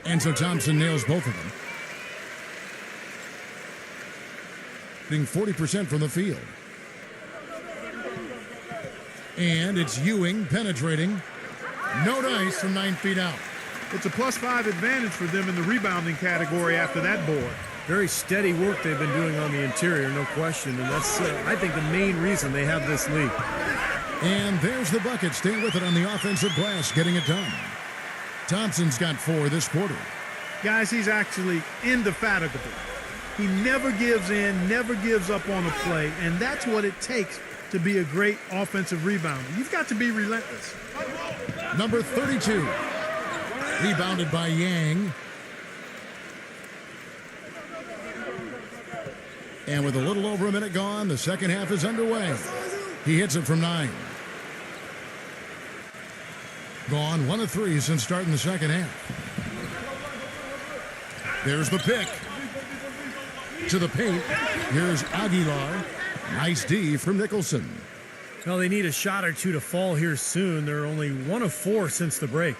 And so Thompson nails both of them. Being 40% from the field. And it's Ewing penetrating. No dice from 9 feet out. It's a +5 advantage for them in the rebounding category after that board. Very steady work they've been doing on the interior, no question. And that's, I think, the main reason they have this lead. And there's the bucket. Staying with it on the offensive glass, getting it done. Thompson's got 4 this quarter. Guys, he's actually indefatigable. He never gives in, never gives up on a play, and that's what it takes to be a great offensive rebounder. You've got to be relentless. Number 32. Rebounded by Yang. And with a little over a minute gone, the second half is underway. He hits it from 9. Gone 1 of 3 since starting the second half. There's the pick. To the paint. Here's Aguilar. Nice D from Nicholson. Well, they need a shot or two to fall here soon. They're only 1 of 4 since the break.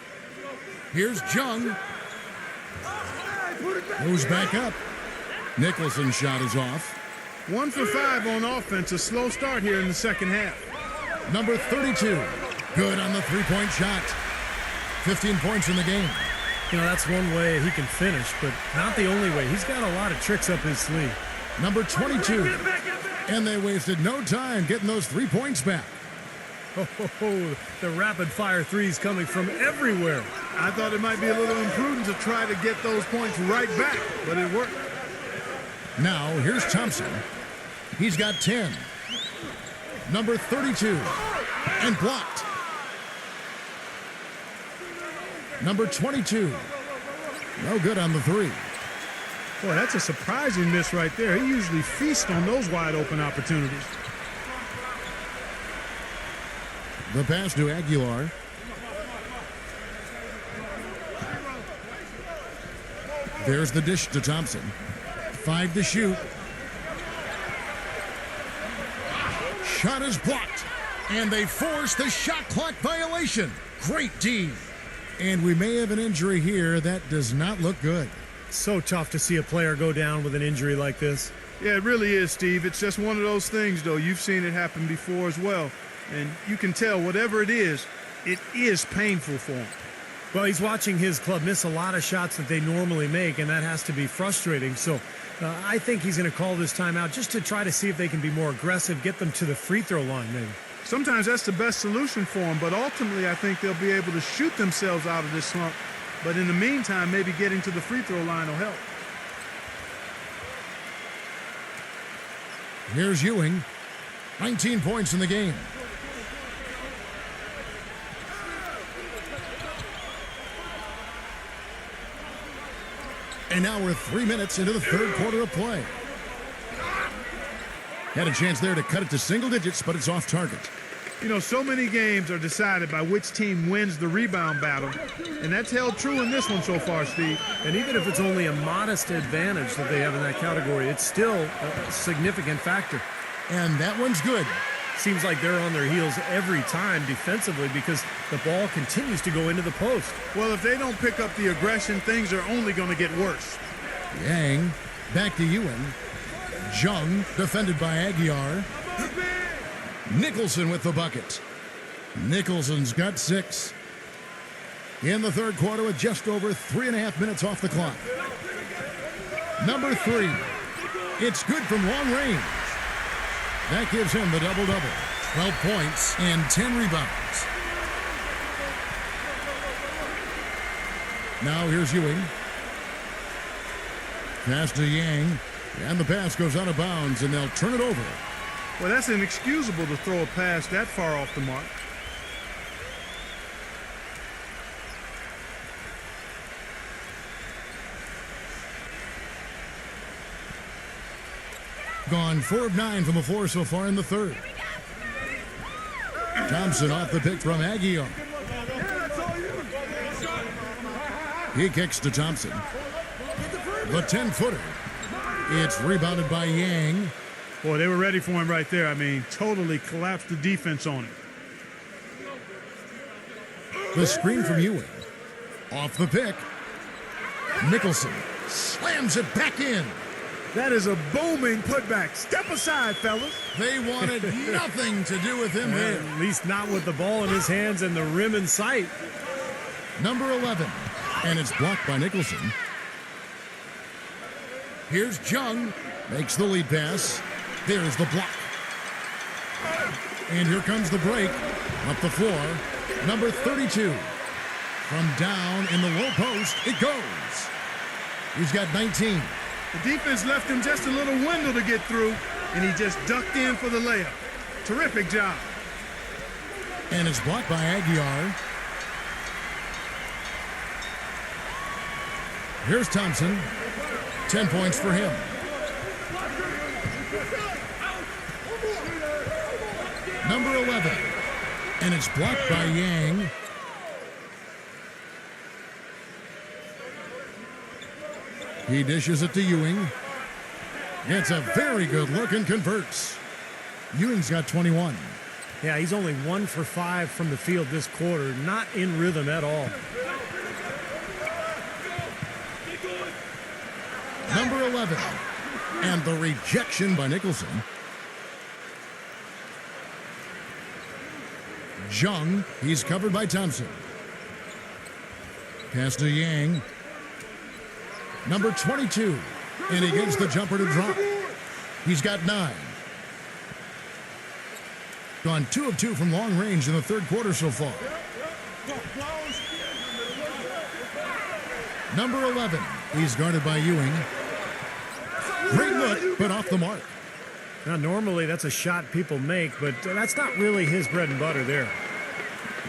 Here's Jung. Moves back up. Nicholson's shot is off. 1 for 5 on offense. A slow start here in the second half. Number 32. Good on the three-point shot. 15 points in the game. You know, that's one way he can finish, but not the only way. He's got a lot of tricks up his sleeve. Number 22. And they wasted no time getting those 3 points back. Oh, the rapid-fire threes coming from everywhere. I thought it might be a little imprudent to try to get those points right back, but it worked. Now, here's Thompson. He's got 10. Number 32. And blocked. Number 22. No good on the three. Boy, that's a surprising miss right there. He usually feasts on those wide-open opportunities. The pass to Aguilar. There's the dish to Thompson. 5 to shoot. Shot is blocked. And they force the shot clock violation. Great D. And we may have an injury here. That does not look good. So tough to see a player go down with an injury like this. Yeah, it really is, Steve. It's just one of those things, though. You've seen it happen before as well. And you can tell whatever it is painful for him. Well, he's watching his club miss a lot of shots that they normally make, and that has to be frustrating. So I think he's going to call this timeout just to try to see if they can be more aggressive, get them to the free throw line maybe. Sometimes that's the best solution for them, but ultimately I think they'll be able to shoot themselves out of this slump. But in the meantime, maybe getting to the free throw line will help. Here's Ewing. 19 points in the game. And now we're 3 minutes into the third quarter of play. Had a chance there to cut it to single digits, but it's off target. You know, so many games are decided by which team wins the rebound battle, and that's held true in this one so far, Steve. And even if it's only a modest advantage that they have in that category, it's still a significant factor. And that one's good. Seems like they're on their heels every time defensively because the ball continues to go into the post. Well, if they don't pick up the aggression, things are only going to get worse. Yang back to Ewing. Jung defended by Aguilar. Nicholson with the bucket. Nicholson's got 6. In the third quarter with just over 3.5 minutes off the clock. Number 3. It's good from long range. That gives him the double-double. 12 points and 10 rebounds. Now here's Ewing. Pass to Yang. And the pass goes out of bounds, and they'll turn it over. Well, that's inexcusable to throw a pass that far off the mark. Gone 4 of 9 from the floor so far in the third. Thompson off the pick from Aguilar. He kicks to Thompson. The 10-footer. It's rebounded by Yang. Boy, they were ready for him right there. I mean, totally collapsed the defense on him. The screen from Ewing. Off the pick. Nicholson slams it back in. That is a booming putback. Step aside, fellas. They wanted nothing to do with him there. At least not with the ball in his hands and the rim in sight. Number 11. And it's blocked by Nicholson. Here's Jung. Makes the lead pass. There's the block. And here comes the break. Up the floor. Number 32. From down in the low post, it goes. He's got 19. The defense left him just a little window to get through, and he just ducked in for the layup. Terrific job. And it's blocked by Aguilar. Here's Thompson. 10 points for him. Number 11. And it's blocked by Yang. He dishes it to Ewing. Gets a very good look and converts. Ewing's got 21. Yeah, he's only 1 for 5 from the field this quarter. Not in rhythm at all. Number 11. And the rejection by Nicholson. Jung, he's covered by Thompson. Pass to Yang. Number 22. And he gives the jumper to drop. He's got 9. Gone 2 of 2 from long range in the third quarter so far. Number 11. He's guarded by Ewing. Great look, but off the mark. Now, normally that's a shot people make, but that's not really his bread and butter there.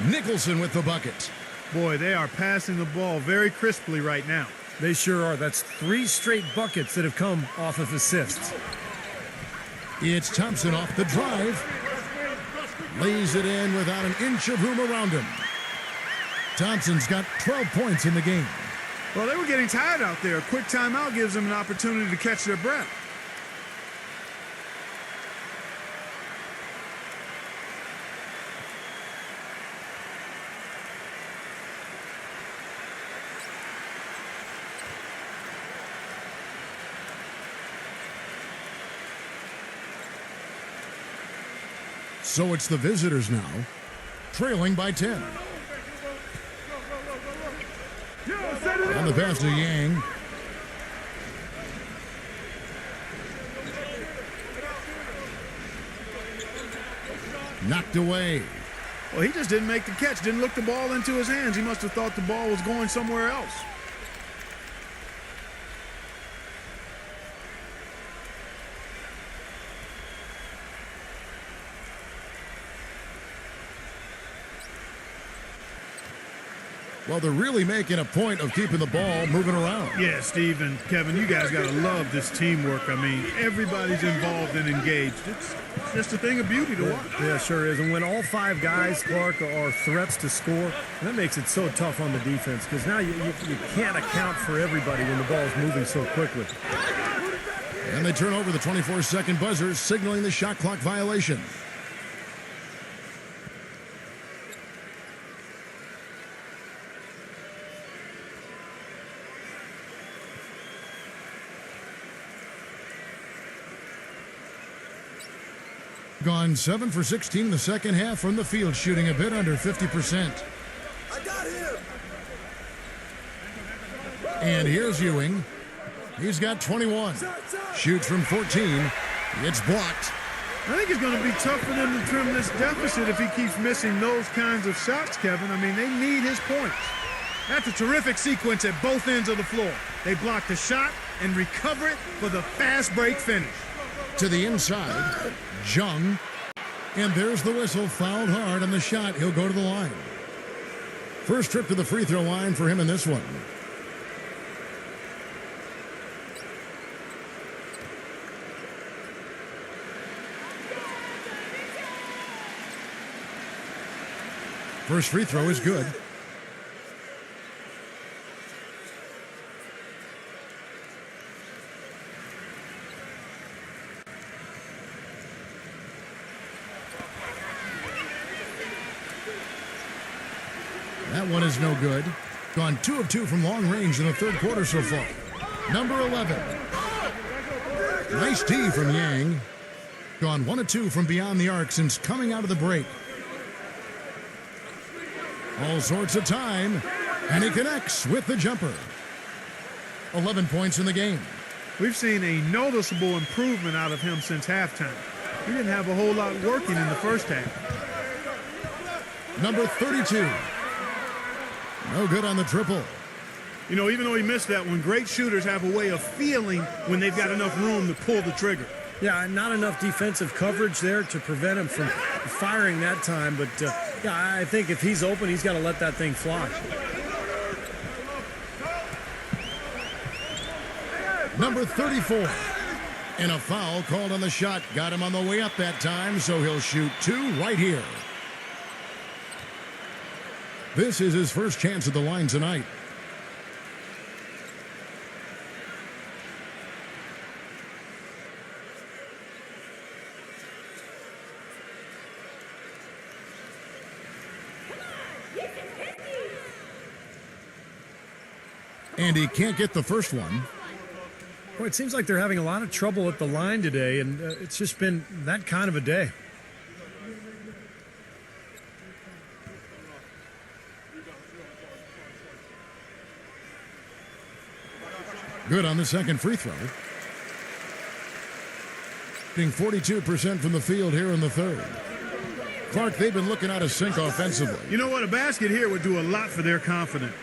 Nicholson with the bucket. Boy, they are passing the ball very crisply right now. They sure are. That's 3 straight buckets that have come off of assists. It's Thompson off the drive. Lays it in without an inch of room around him. Thompson's got 12 points in the game. Well, they were getting tired out there. A quick timeout gives them an opportunity to catch their breath. So it's the visitors now, trailing by 10. On the pass to Yang. Knocked away. Well, he just didn't make the catch, didn't look the ball into his hands. He must have thought the ball was going somewhere else. Well, they're really making a point of keeping the ball moving around. Yeah, Steve and Kevin, you guys got to love this teamwork. I mean, everybody's involved and engaged. It's just a thing of beauty to watch. Yeah, sure is. And when all 5 guys, Clark, are threats to score, that makes it so tough on the defense because now you can't account for everybody when the ball is moving so quickly. And they turn over the 24-second buzzer, signaling the shot clock violation. Gone 7 for 16 the second half from the field, shooting a bit under 50%. I got him. And here's Ewing. He's got 21. Shoots from 14. It's blocked. I think it's going to be tough for them to trim this deficit if he keeps missing those kinds of shots, Kevin. I mean, they need his points. That's a terrific sequence at both ends of the floor. They block the shot and recover it for the fast break finish. To the inside, Jung. And there's the whistle, fouled hard on the shot. He'll go to the line. First trip to the free throw line for him in this one. First free throw is good. That one is no good. Gone 2 of 2 from long range in the third quarter so far. Number 11. Nice D from Yang. Gone 1 of 2 from beyond the arc since coming out of the break. All sorts of time, and he connects with the jumper. 11 points in the game. We've seen a noticeable improvement out of him since halftime. He didn't have a whole lot working in the first half. Number 32. No good on the triple. You know, even though he missed that one, great shooters have a way of feeling when they've got enough room to pull the trigger. Yeah, not enough defensive coverage there to prevent him from firing that time. But, yeah, I think if he's open, he's got to let that thing fly. Number 34. And a foul called on the shot. Got him on the way up that time, so he'll shoot 2 right here. This is his first chance at the line tonight. And he can't get the first one. Boy, it seems like they're having a lot of trouble at the line today, and it's just been that kind of a day. Good on the second free throw. Shooting 42% from the field here in the third. Clark, they've been looking out of sync offensively. You know what? A basket here would do a lot for their confidence.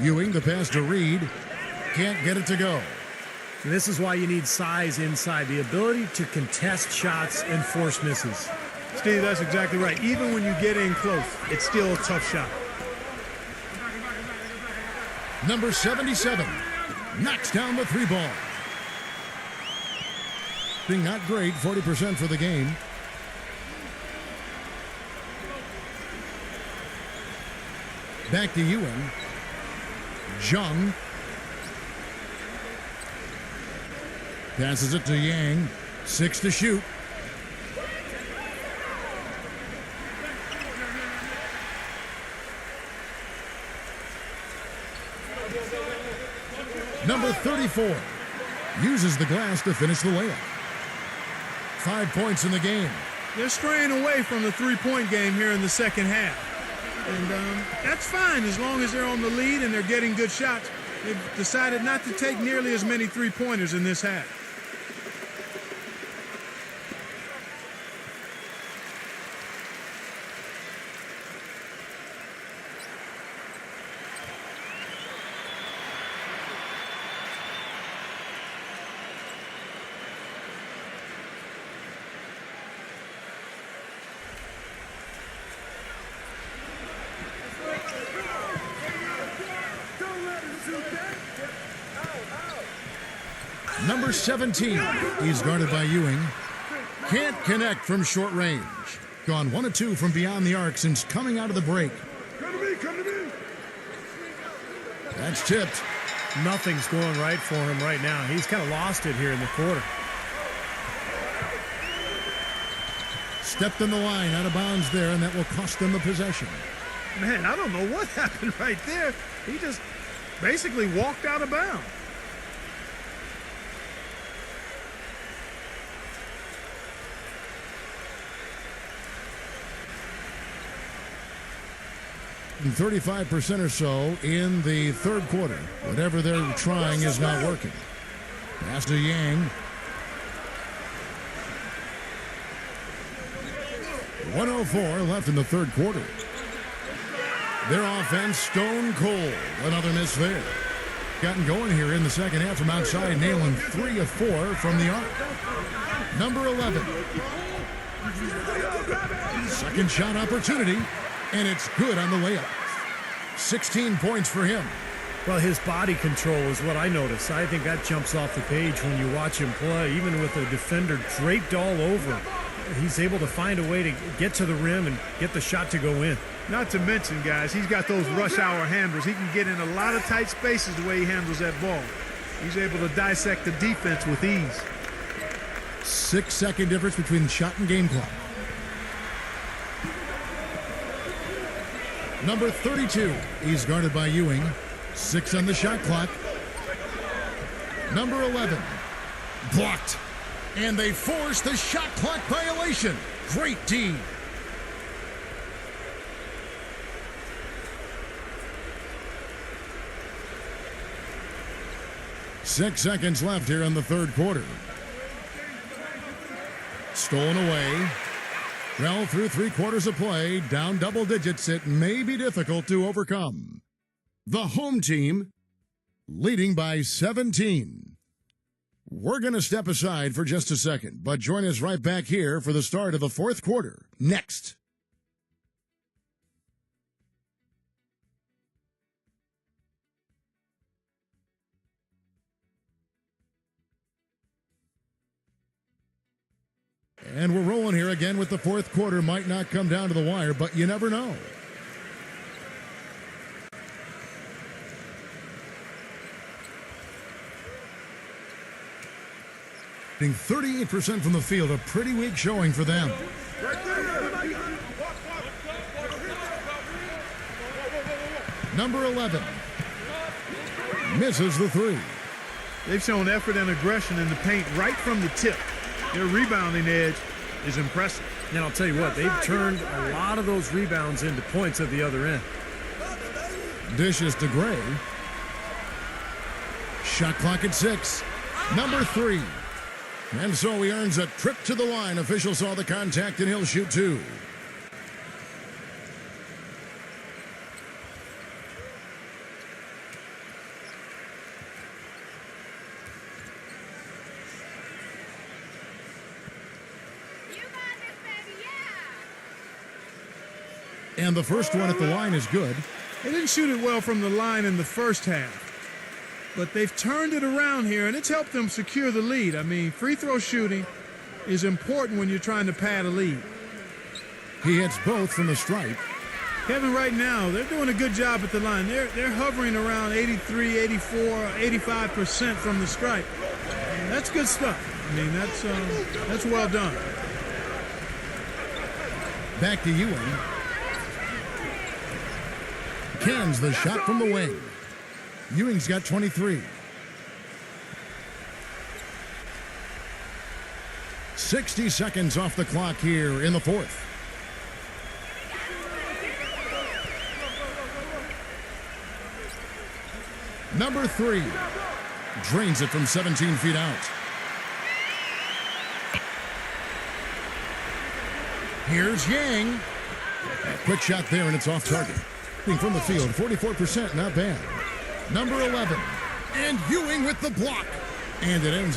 Ewing, the pass to Reed. Can't get it to go. And this is why you need size inside, the ability to contest shots and force misses. Steve, that's exactly right. Even when you get in close, it's still a tough shot. Number 77 knocks down the three ball. Being not great, 40% for the game. Back to Ewing. Jung. Passes it to Yang. 6 to shoot. Number 34 uses the glass to finish the layup. 5 points in the game. They're straying away from the three-point game here in the second half. And that's fine as long as they're on the lead and they're getting good shots. They've decided not to take nearly as many three-pointers in this half. Number 17, he's guarded by Ewing. Can't connect from short range. Gone 1 of 2 from beyond the arc since coming out of the break. Come to me, come to me. That's tipped. Nothing's going right for him right now. He's kind of lost it here in the quarter. Stepped in the line, out of bounds there, and that will cost them the possession. Man, I don't know what happened right there. He just basically walked out of bounds. And 35% or so in the third quarter. Whatever they're trying is not working. Pass to Yang. 104 left in the third quarter. Their offense stone cold. Another miss there. Gotten going here in the second half from outside, nailing 3 of 4 from the arc. Number 11. Second shot opportunity, and it's good on the layup. 16 points for him. Well, his body control is what I notice. I think that jumps off the page when you watch him play. Even with the defender draped all over, he's able to find a way to get to the rim and get the shot to go in. Not to mention, guys, he's got those rush hour handles. He can get in a lot of tight spaces the way he handles that ball. He's able to dissect the defense with ease. 6-second difference between shot and game clock. Number 32, he's guarded by Ewing. 6 on the shot clock. Number 11, blocked. And they force the shot clock violation. Great D. Six seconds left here in the third quarter. Stolen away. Well, through 3 quarters of play, down double digits, it may be difficult to overcome. The home team leading by 17. We're going to step aside for just a second, but join us right back here for the start of the fourth quarter next. And we're rolling here again with the fourth quarter. Might not come down to the wire, but you never know. Hitting 38% from the field, a pretty weak showing for them. Number 11. Misses the three. They've shown effort and aggression in the paint right from the tip. Their rebounding edge is impressive. And I'll tell you what, they've turned a lot of those rebounds into points at the other end. Dishes to Gray. Shot clock at 6. Number 3. And so he earns a trip to the line. Officials saw the contact and he'll shoot 2. And the first one at the line is good. They didn't shoot it well from the line in the first half, but they've turned it around here, and it's helped them secure the lead. I mean, free throw shooting is important when you're trying to pad a lead. He hits both from the stripe. Kevin, right now, they're doing a good job at the line. They're hovering around 83, 84, 85% from the stripe. That's good stuff. I mean, that's well done. Back to Ewing. Cans the shot from the wing. Ewing's got 23. 60 seconds off the clock here in the fourth. Number 3 drains it from 17 feet out. Here's Yang. A quick shot there, and it's off target. From the field, 44%, not bad. Number 11, and Ewing with the block. And it ends up